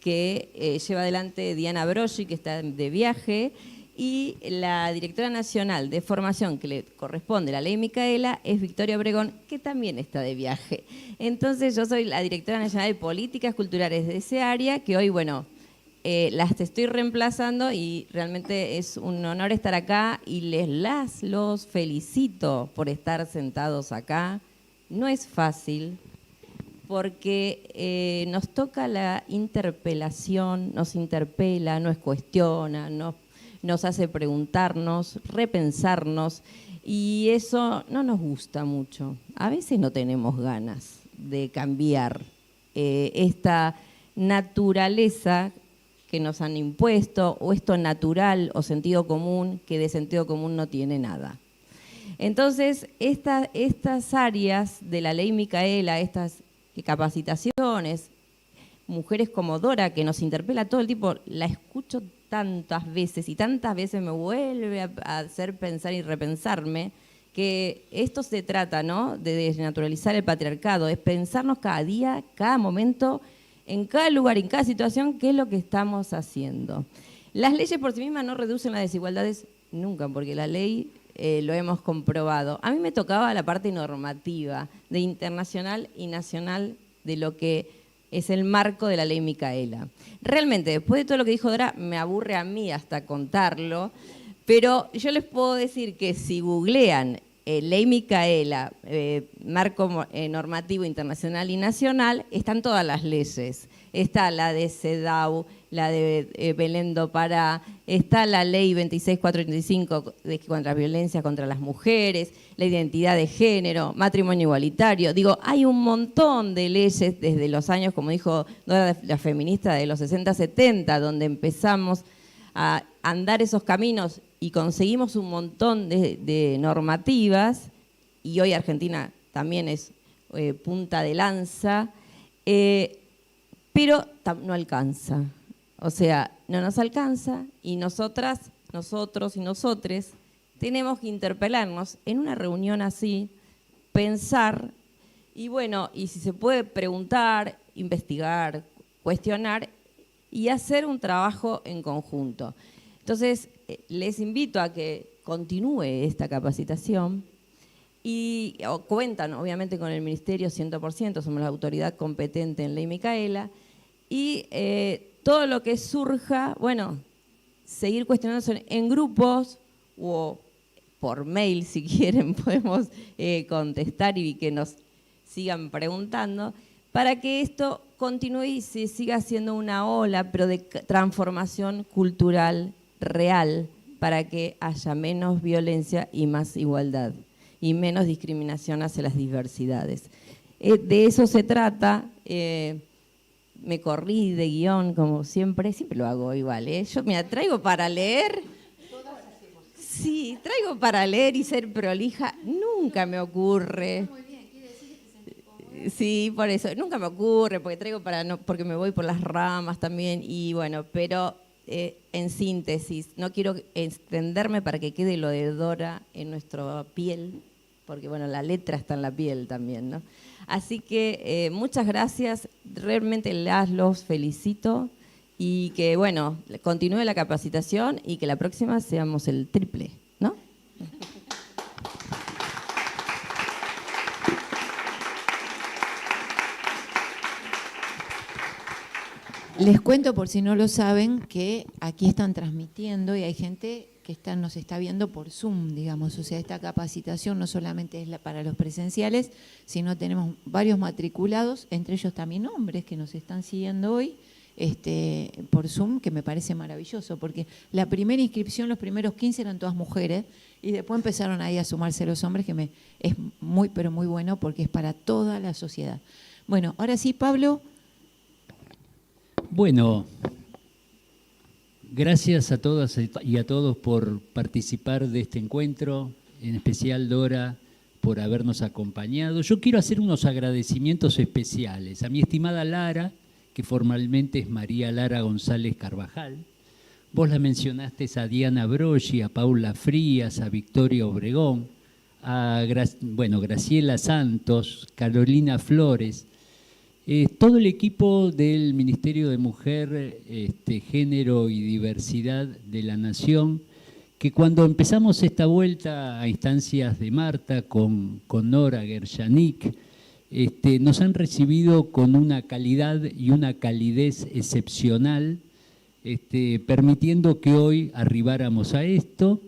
que lleva adelante Diana Broggi, que está de viaje, y la directora nacional de formación, que le corresponde la ley Micaela, es Victoria Obregón, que también está de viaje. Entonces yo soy la directora nacional de políticas culturales de ese área, que hoy, bueno, las estoy reemplazando y realmente es un honor estar acá y los felicito por estar sentados acá. No es fácil, porque nos toca la interpelación, nos interpela, nos cuestiona, nos hace preguntarnos, repensarnos, y eso no nos gusta mucho. A veces no tenemos ganas de cambiar esta naturaleza que nos han impuesto, o esto natural o sentido común, que de sentido común no tiene nada. Entonces, estas áreas de la ley Micaela, estas capacitaciones, mujeres como Dora, que nos interpela todo el tiempo, la escucho tantas veces y tantas veces me vuelve a hacer pensar y repensarme, que esto se trata, ¿no?, de desnaturalizar el patriarcado, es pensarnos cada día, cada momento, en cada lugar, en cada situación, qué es lo que estamos haciendo. Las leyes por sí mismas no reducen las desigualdades nunca, porque la ley, lo hemos comprobado. A mí me tocaba la parte normativa, de internacional y nacional, de lo que es el marco de la ley Micaela. Realmente, después de todo lo que dijo Dora, me aburre a mí hasta contarlo, pero yo les puedo decir que si googlean ley Micaela, marco normativo internacional y nacional, están todas las leyes. Está la de CEDAW, la de Belén do Pará, está la ley 26485 contra la violencia contra las mujeres, la identidad de género, matrimonio igualitario. Digo, hay un montón de leyes desde los años, como dijo Dora, la feminista de los 60, 70, donde empezamos a andar esos caminos y conseguimos un montón de normativas, y hoy Argentina también es punta de lanza, pero no alcanza. O sea, no nos alcanza, y nosotras, nosotros y nosotres tenemos que interpelarnos en una reunión así, pensar, y bueno, y si se puede preguntar, investigar, cuestionar y hacer un trabajo en conjunto. Entonces, les invito a que continúe esta capacitación y cuentan obviamente con el Ministerio 100%, somos la autoridad competente en ley Micaela, y todo lo que surja, bueno, seguir cuestionándose en grupos o por mail, si quieren, podemos contestar y que nos sigan preguntando, para que esto continúe y se siga siendo una ola, pero de transformación cultural real, para que haya menos violencia y más igualdad, y menos discriminación hacia las diversidades. De eso se trata. Me corrí de guión, como siempre lo hago igual. Yo me traigo para leer. Sí, traigo para leer y ser prolija, nunca me ocurre. Sí, por eso, nunca me ocurre, porque traigo porque me voy por las ramas también, y bueno, pero en síntesis, no quiero extenderme para que quede lo de Dora en nuestra piel, porque bueno, la letra está en la piel también, ¿no? Así que muchas gracias, realmente los felicito y que bueno, continúe la capacitación y que la próxima seamos el triple, ¿no? Les cuento, por si no lo saben, que aquí están transmitiendo y hay gente que nos está viendo por Zoom, digamos. O sea, esta capacitación no solamente es para los presenciales, sino tenemos varios matriculados, entre ellos también hombres que nos están siguiendo hoy por Zoom, que me parece maravilloso, porque la primera inscripción, los primeros 15 eran todas mujeres, y después empezaron ahí a sumarse los hombres, que es muy, pero muy bueno, porque es para toda la sociedad. Bueno, ahora sí, Pablo. Bueno, gracias a todas y a todos por participar de este encuentro, en especial Dora por habernos acompañado. Yo quiero hacer unos agradecimientos especiales a mi estimada Lara, que formalmente es María Lara González Carvajal. Vos la mencionaste, a Diana Broggi, a Paula Frías, a Victoria Obregón, a Graciela Santos, Carolina Flores. Todo el equipo del Ministerio de Mujer, Género y Diversidad de la Nación, que cuando empezamos esta vuelta a instancias de Marta con Nora Gershanik, nos han recibido con una calidad y una calidez excepcional, permitiendo que hoy arribáramos a esto.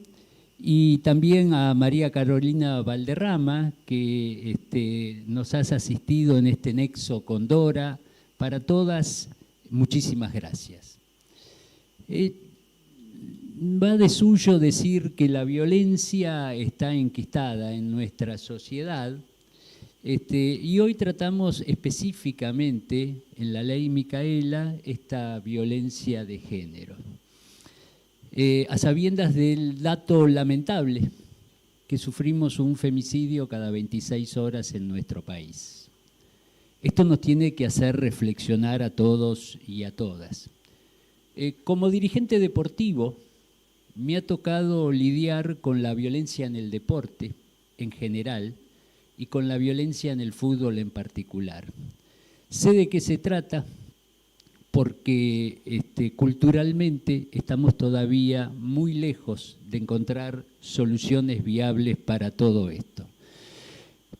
Y también a María Carolina Valderrama, que nos has asistido en este nexo con Dora. Para todas, muchísimas gracias. Va de suyo decir que la violencia está enquistada en nuestra sociedad, y hoy tratamos específicamente en la ley Micaela esta violencia de género. A sabiendas del dato lamentable que sufrimos un femicidio cada 26 horas en nuestro país. Esto nos tiene que hacer reflexionar a todos y a todas. Como dirigente deportivo, me ha tocado lidiar con la violencia en el deporte en general y con la violencia en el fútbol en particular. Sé de qué se trata, porque culturalmente estamos todavía muy lejos de encontrar soluciones viables para todo esto.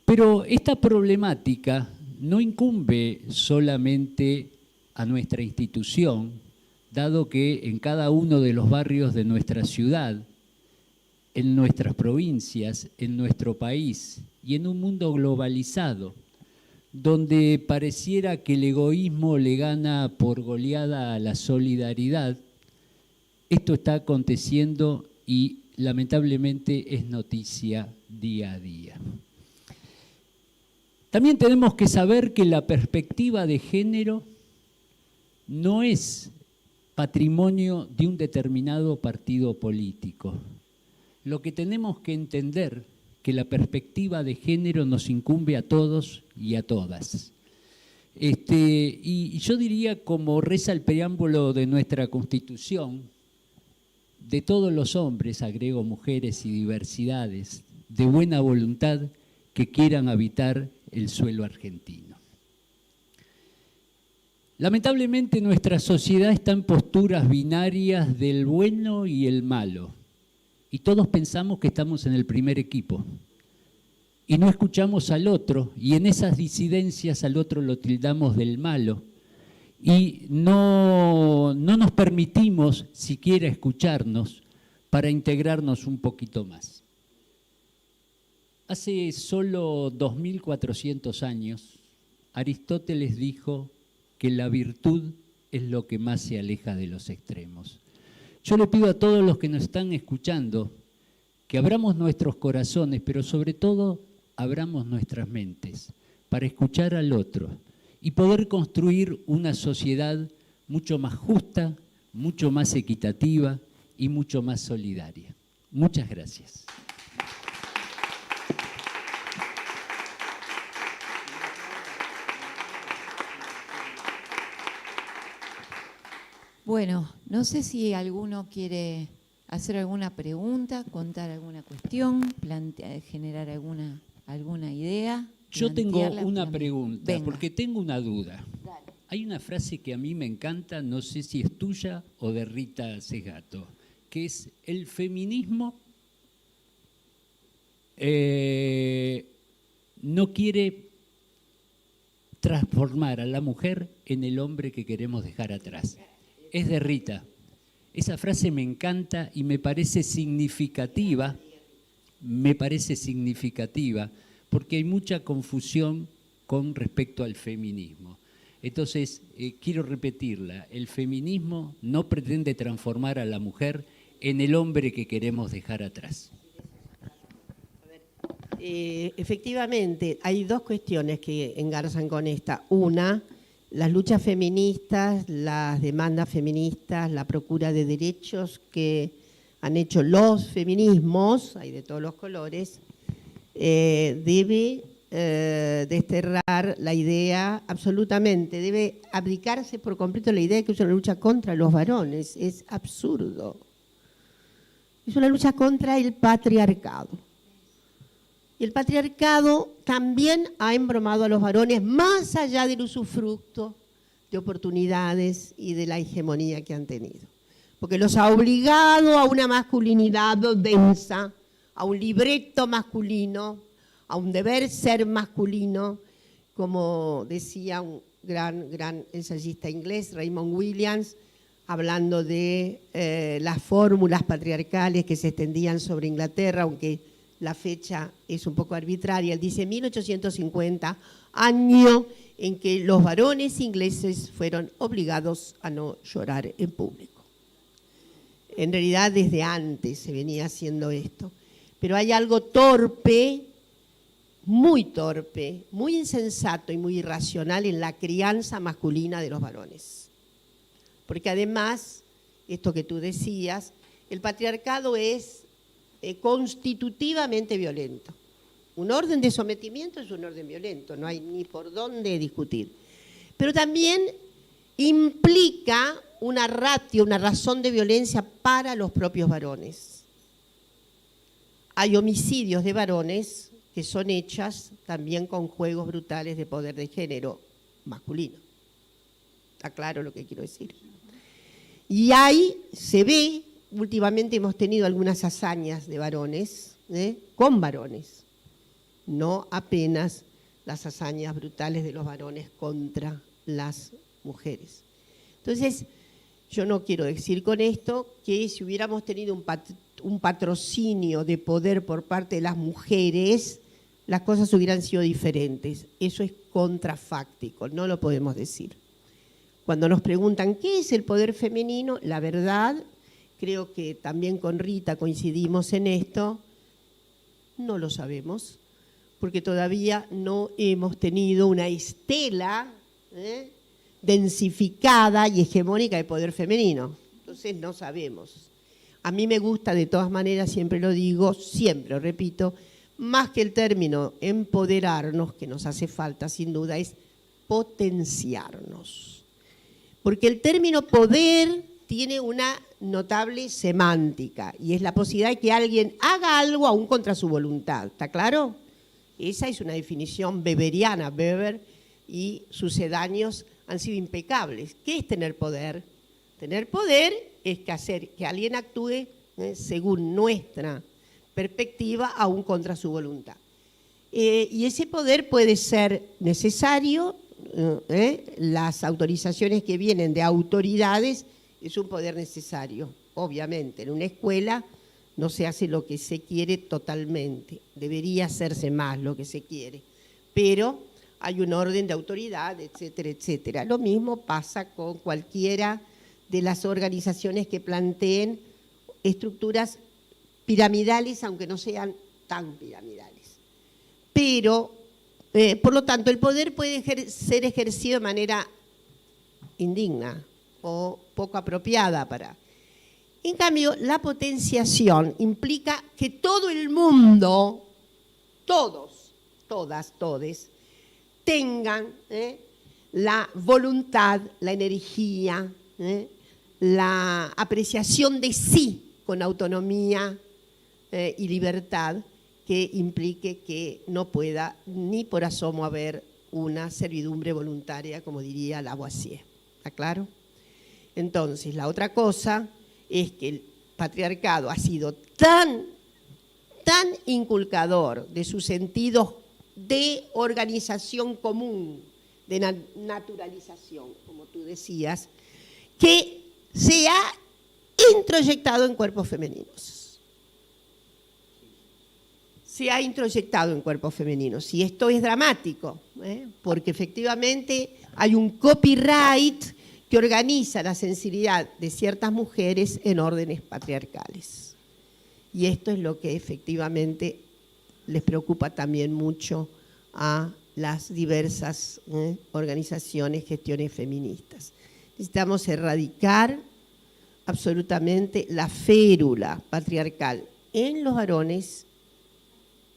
Pero esta problemática no incumbe solamente a nuestra institución, dado que en cada uno de los barrios de nuestra ciudad, en nuestras provincias, en nuestro país y en un mundo globalizado, donde pareciera que el egoísmo le gana por goleada a la solidaridad, esto está aconteciendo y lamentablemente es noticia día a día. También tenemos que saber que la perspectiva de género no es patrimonio de un determinado partido político. Lo que tenemos que entender que la perspectiva de género nos incumbe a todos y a todas. Y yo diría, como reza el preámbulo de nuestra Constitución, de todos los hombres, agrego mujeres y diversidades, de buena voluntad que quieran habitar el suelo argentino. Lamentablemente nuestra sociedad está en posturas binarias del bueno y el malo. Y todos pensamos que estamos en el primer equipo y no escuchamos al otro, y en esas disidencias al otro lo tildamos del malo y no nos permitimos siquiera escucharnos para integrarnos un poquito más. Hace solo 2400 años, Aristóteles dijo que la virtud es lo que más se aleja de los extremos. Yo le pido a todos los que nos están escuchando que abramos nuestros corazones, pero sobre todo abramos nuestras mentes para escuchar al otro y poder construir una sociedad mucho más justa, mucho más equitativa y mucho más solidaria. Muchas gracias. Bueno, no sé si alguno quiere hacer alguna pregunta, contar alguna cuestión, generar alguna ¿Alguna idea? Yo tengo Plantearla, una plantearla. pregunta, Venga. porque tengo una duda. Hay una frase que a mí me encanta, no sé si es tuya o de Rita Segato, que es: el feminismo no quiere transformar a la mujer en el hombre que queremos dejar atrás. Es de Rita. Esa frase me encanta y me parece significativa, porque hay mucha confusión con respecto al feminismo. Entonces, quiero repetirla: el feminismo no pretende transformar a la mujer en el hombre que queremos dejar atrás. Efectivamente, hay dos cuestiones que engarzan con esta. Una, las luchas feministas, las demandas feministas, la procura de derechos que han hecho los feminismos, hay de todos los colores, debe desterrar la idea, absolutamente, debe abdicarse por completo la idea de que es una lucha contra los varones. Es absurdo. Es una lucha contra el patriarcado. Y el patriarcado también ha embromado a los varones más allá del usufructo de oportunidades y de la hegemonía que han tenido. Porque los ha obligado a una masculinidad densa, a un libreto masculino, a un deber ser masculino, como decía un gran ensayista inglés, Raymond Williams, hablando de las fórmulas patriarcales que se extendían sobre Inglaterra, aunque la fecha es un poco arbitraria. Él dice 1850, año en que los varones ingleses fueron obligados a no llorar en público. En realidad desde antes se venía haciendo esto. Pero hay algo torpe, muy insensato y muy irracional en la crianza masculina de los varones. Porque además, esto que tú decías, el patriarcado es constitutivamente violento. Un orden de sometimiento es un orden violento, no hay ni por dónde discutir. Pero también implica una ratio, una razón de violencia para los propios varones. Hay homicidios de varones que son hechas también con juegos brutales de poder de género masculino. ¿Está claro lo que quiero decir? Y ahí se ve, últimamente hemos tenido algunas hazañas de varones, con varones, no apenas las hazañas brutales de los varones contra las mujeres. Entonces, yo no quiero decir con esto que si hubiéramos tenido un patrocinio de poder por parte de las mujeres, las cosas hubieran sido diferentes. Eso es contrafáctico, no lo podemos decir. Cuando nos preguntan qué es el poder femenino, la verdad, creo que también con Rita coincidimos en esto, no lo sabemos, porque todavía no hemos tenido una estela densificada y hegemónica de poder femenino. Entonces no sabemos. A mí me gusta, de todas maneras, siempre lo digo, siempre lo repito, más que el término empoderarnos, que nos hace falta sin duda, es potenciarnos. Porque el término poder tiene una notable semántica y es la posibilidad de que alguien haga algo aún contra su voluntad. ¿Está claro? Esa es una definición weberiana. Weber y sucedáneos han sido impecables. ¿Qué es tener poder? Tener poder es que hacer que alguien actúe según nuestra perspectiva, aún contra su voluntad. Y ese poder puede ser necesario, las autorizaciones que vienen de autoridades es un poder necesario, obviamente. En una escuela no se hace lo que se quiere totalmente, debería hacerse más lo que se quiere, pero hay un orden de autoridad, etcétera, etcétera. Lo mismo pasa con cualquiera de las organizaciones que planteen estructuras piramidales, aunque no sean tan piramidales. Pero, por lo tanto, el poder puede ser ejercido de manera indigna o poco apropiada para. En cambio, la potenciación implica que todo el mundo, todos, todas, todes, tengan la voluntad, la energía, la apreciación de sí con autonomía y libertad que implique que no pueda ni por asomo haber una servidumbre voluntaria, como diría Lavoisier. ¿Está claro? Entonces, la otra cosa es que el patriarcado ha sido tan inculcador de sus sentidos de organización común, de naturalización, como tú decías, que se ha introyectado en cuerpos femeninos. Se ha introyectado en cuerpos femeninos. Y esto es dramático, porque efectivamente hay un copyright que organiza la sensibilidad de ciertas mujeres en órdenes patriarcales. Y esto es lo que efectivamente les preocupa también mucho a las diversas organizaciones, gestiones feministas. Necesitamos erradicar absolutamente la férula patriarcal en los varones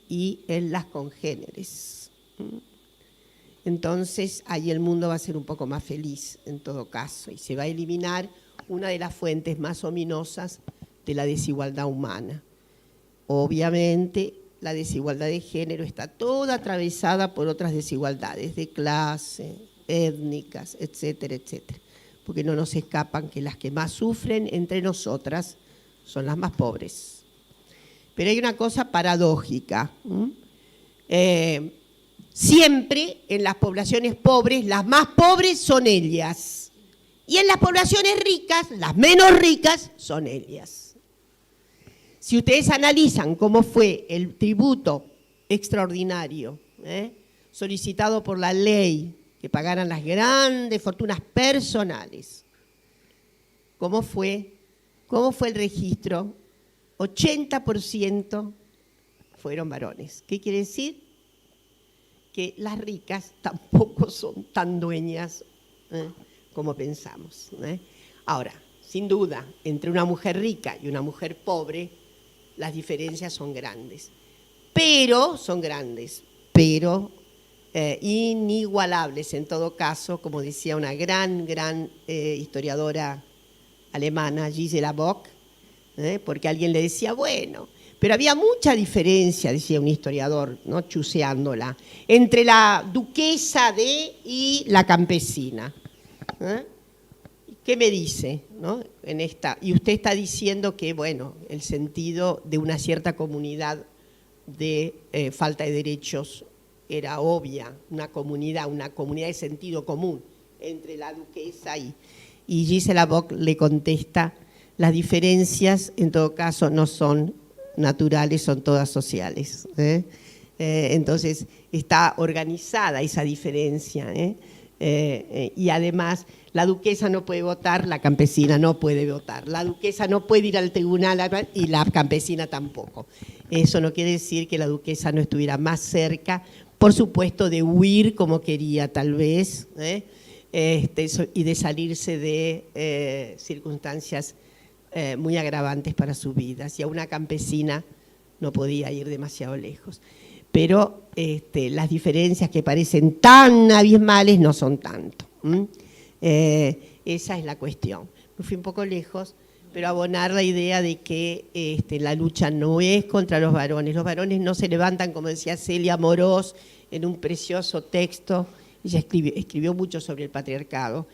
y en las congéneres. Entonces, ahí el mundo va a ser un poco más feliz en todo caso y se va a eliminar una de las fuentes más ominosas de la desigualdad humana. Obviamente, la desigualdad de género está toda atravesada por otras desigualdades de clase, étnicas, etcétera, etcétera. Porque no nos escapan que las que más sufren entre nosotras son las más pobres. Pero hay una cosa paradójica. Siempre en las poblaciones pobres, las más pobres son ellas. Y en las poblaciones ricas, las menos ricas son ellas. Si ustedes analizan cómo fue el tributo extraordinario solicitado por la ley que pagaran las grandes fortunas personales, ¿cómo fue el registro? 80% fueron varones. ¿Qué quiere decir? Que las ricas tampoco son tan dueñas como pensamos. Ahora, sin duda, entre una mujer rica y una mujer pobre, las diferencias son grandes, pero inigualables en todo caso, como decía una gran historiadora alemana, Gisela Bock, porque alguien le decía, bueno, pero había mucha diferencia, decía un historiador, ¿no?, chuseándola, entre la duquesa y la campesina. ¿Qué me dice, ¿no?, en esta? Y usted está diciendo que, bueno, el sentido de una cierta comunidad de falta de derechos era obvia, una comunidad de sentido común entre la duquesa y Gisela Bock le contesta, las diferencias en todo caso no son naturales, son todas sociales. Entonces está organizada esa diferencia, y además la duquesa no puede votar, la campesina no puede votar, la duquesa no puede ir al tribunal y la campesina tampoco. Eso no quiere decir que la duquesa no estuviera más cerca, por supuesto, de huir como quería tal vez, y de salirse de circunstancias muy agravantes para sus vidas. Y a una campesina no podía ir demasiado lejos. Pero las diferencias que parecen tan abismales no son tanto. Esa es la cuestión. Me fui un poco lejos, pero abonar la idea de que la lucha no es contra los varones. Los varones no se levantan, como decía Celia Morós en un precioso texto. Ella escribió mucho sobre el patriarcado,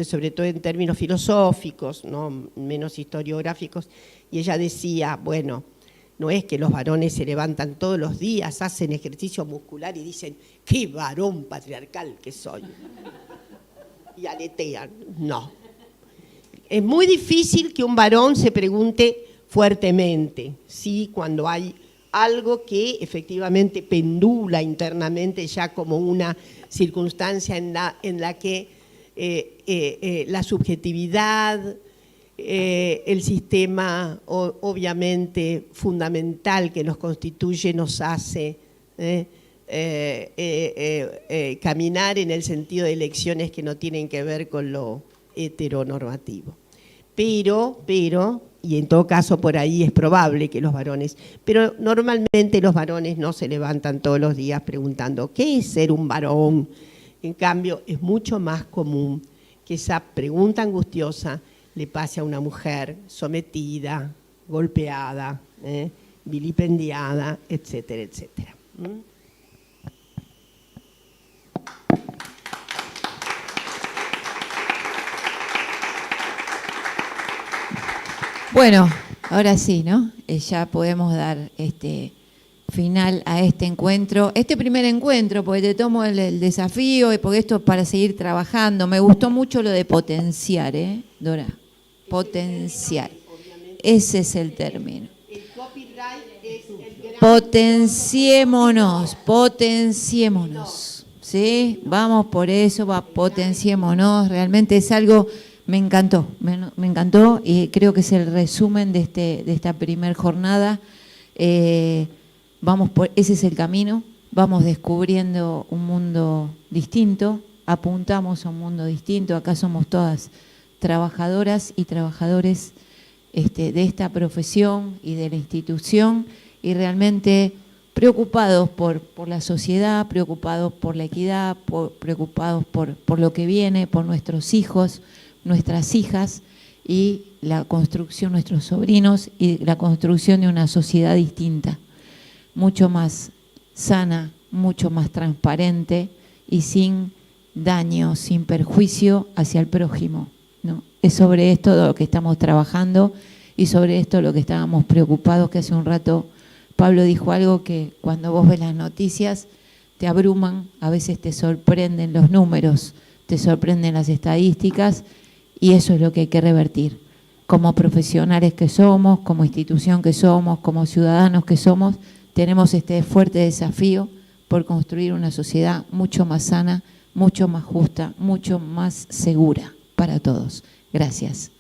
sobre todo en términos filosóficos, ¿no?, menos historiográficos, y ella decía, bueno, no es que los varones se levantan todos los días, hacen ejercicio muscular y dicen, qué varón patriarcal que soy, y aletean. No. Es muy difícil que un varón se pregunte fuertemente, ¿sí?, cuando hay algo que efectivamente pendula internamente ya como una circunstancia en la que la subjetividad, el sistema obviamente fundamental que nos constituye nos hace caminar en el sentido de elecciones que no tienen que ver con lo heteronormativo. Pero, y en todo caso por ahí es probable que los varones, pero normalmente los varones no se levantan todos los días preguntando ¿qué es ser un varón? En cambio, es mucho más común que esa pregunta angustiosa le pase a una mujer sometida, golpeada, vilipendiada, etcétera, etcétera. Bueno, ahora sí, ¿no? Ya podemos dar final a este encuentro, este primer encuentro, porque te tomo el desafío y porque esto es para seguir trabajando. Me gustó mucho lo de potenciar, Dora? Potenciar. Ese es el término. El copyright es el gran... Potenciémonos, ¿sí? Vamos por eso, potenciémonos. Realmente es algo, me encantó y creo que es el resumen de esta primer jornada. Ese es el camino, vamos descubriendo un mundo distinto, apuntamos a un mundo distinto. Acá somos todas trabajadoras y trabajadores de esta profesión y de la institución, y realmente preocupados por la sociedad, preocupados por la equidad, preocupados por lo que viene, por nuestros hijos, nuestras hijas, y la construcción, nuestros sobrinos, y la construcción de una sociedad distinta, mucho más sana, mucho más transparente y sin daño, sin perjuicio hacia el prójimo, ¿no? Es sobre esto lo que estamos trabajando y sobre esto lo que estábamos preocupados, que hace un rato Pablo dijo algo que cuando vos ves las noticias te abruman, a veces te sorprenden los números, te sorprenden las estadísticas, y eso es lo que hay que revertir. Como profesionales que somos, como institución que somos, como ciudadanos que somos, tenemos este fuerte desafío por construir una sociedad mucho más sana, mucho más justa, mucho más segura para todos. Gracias.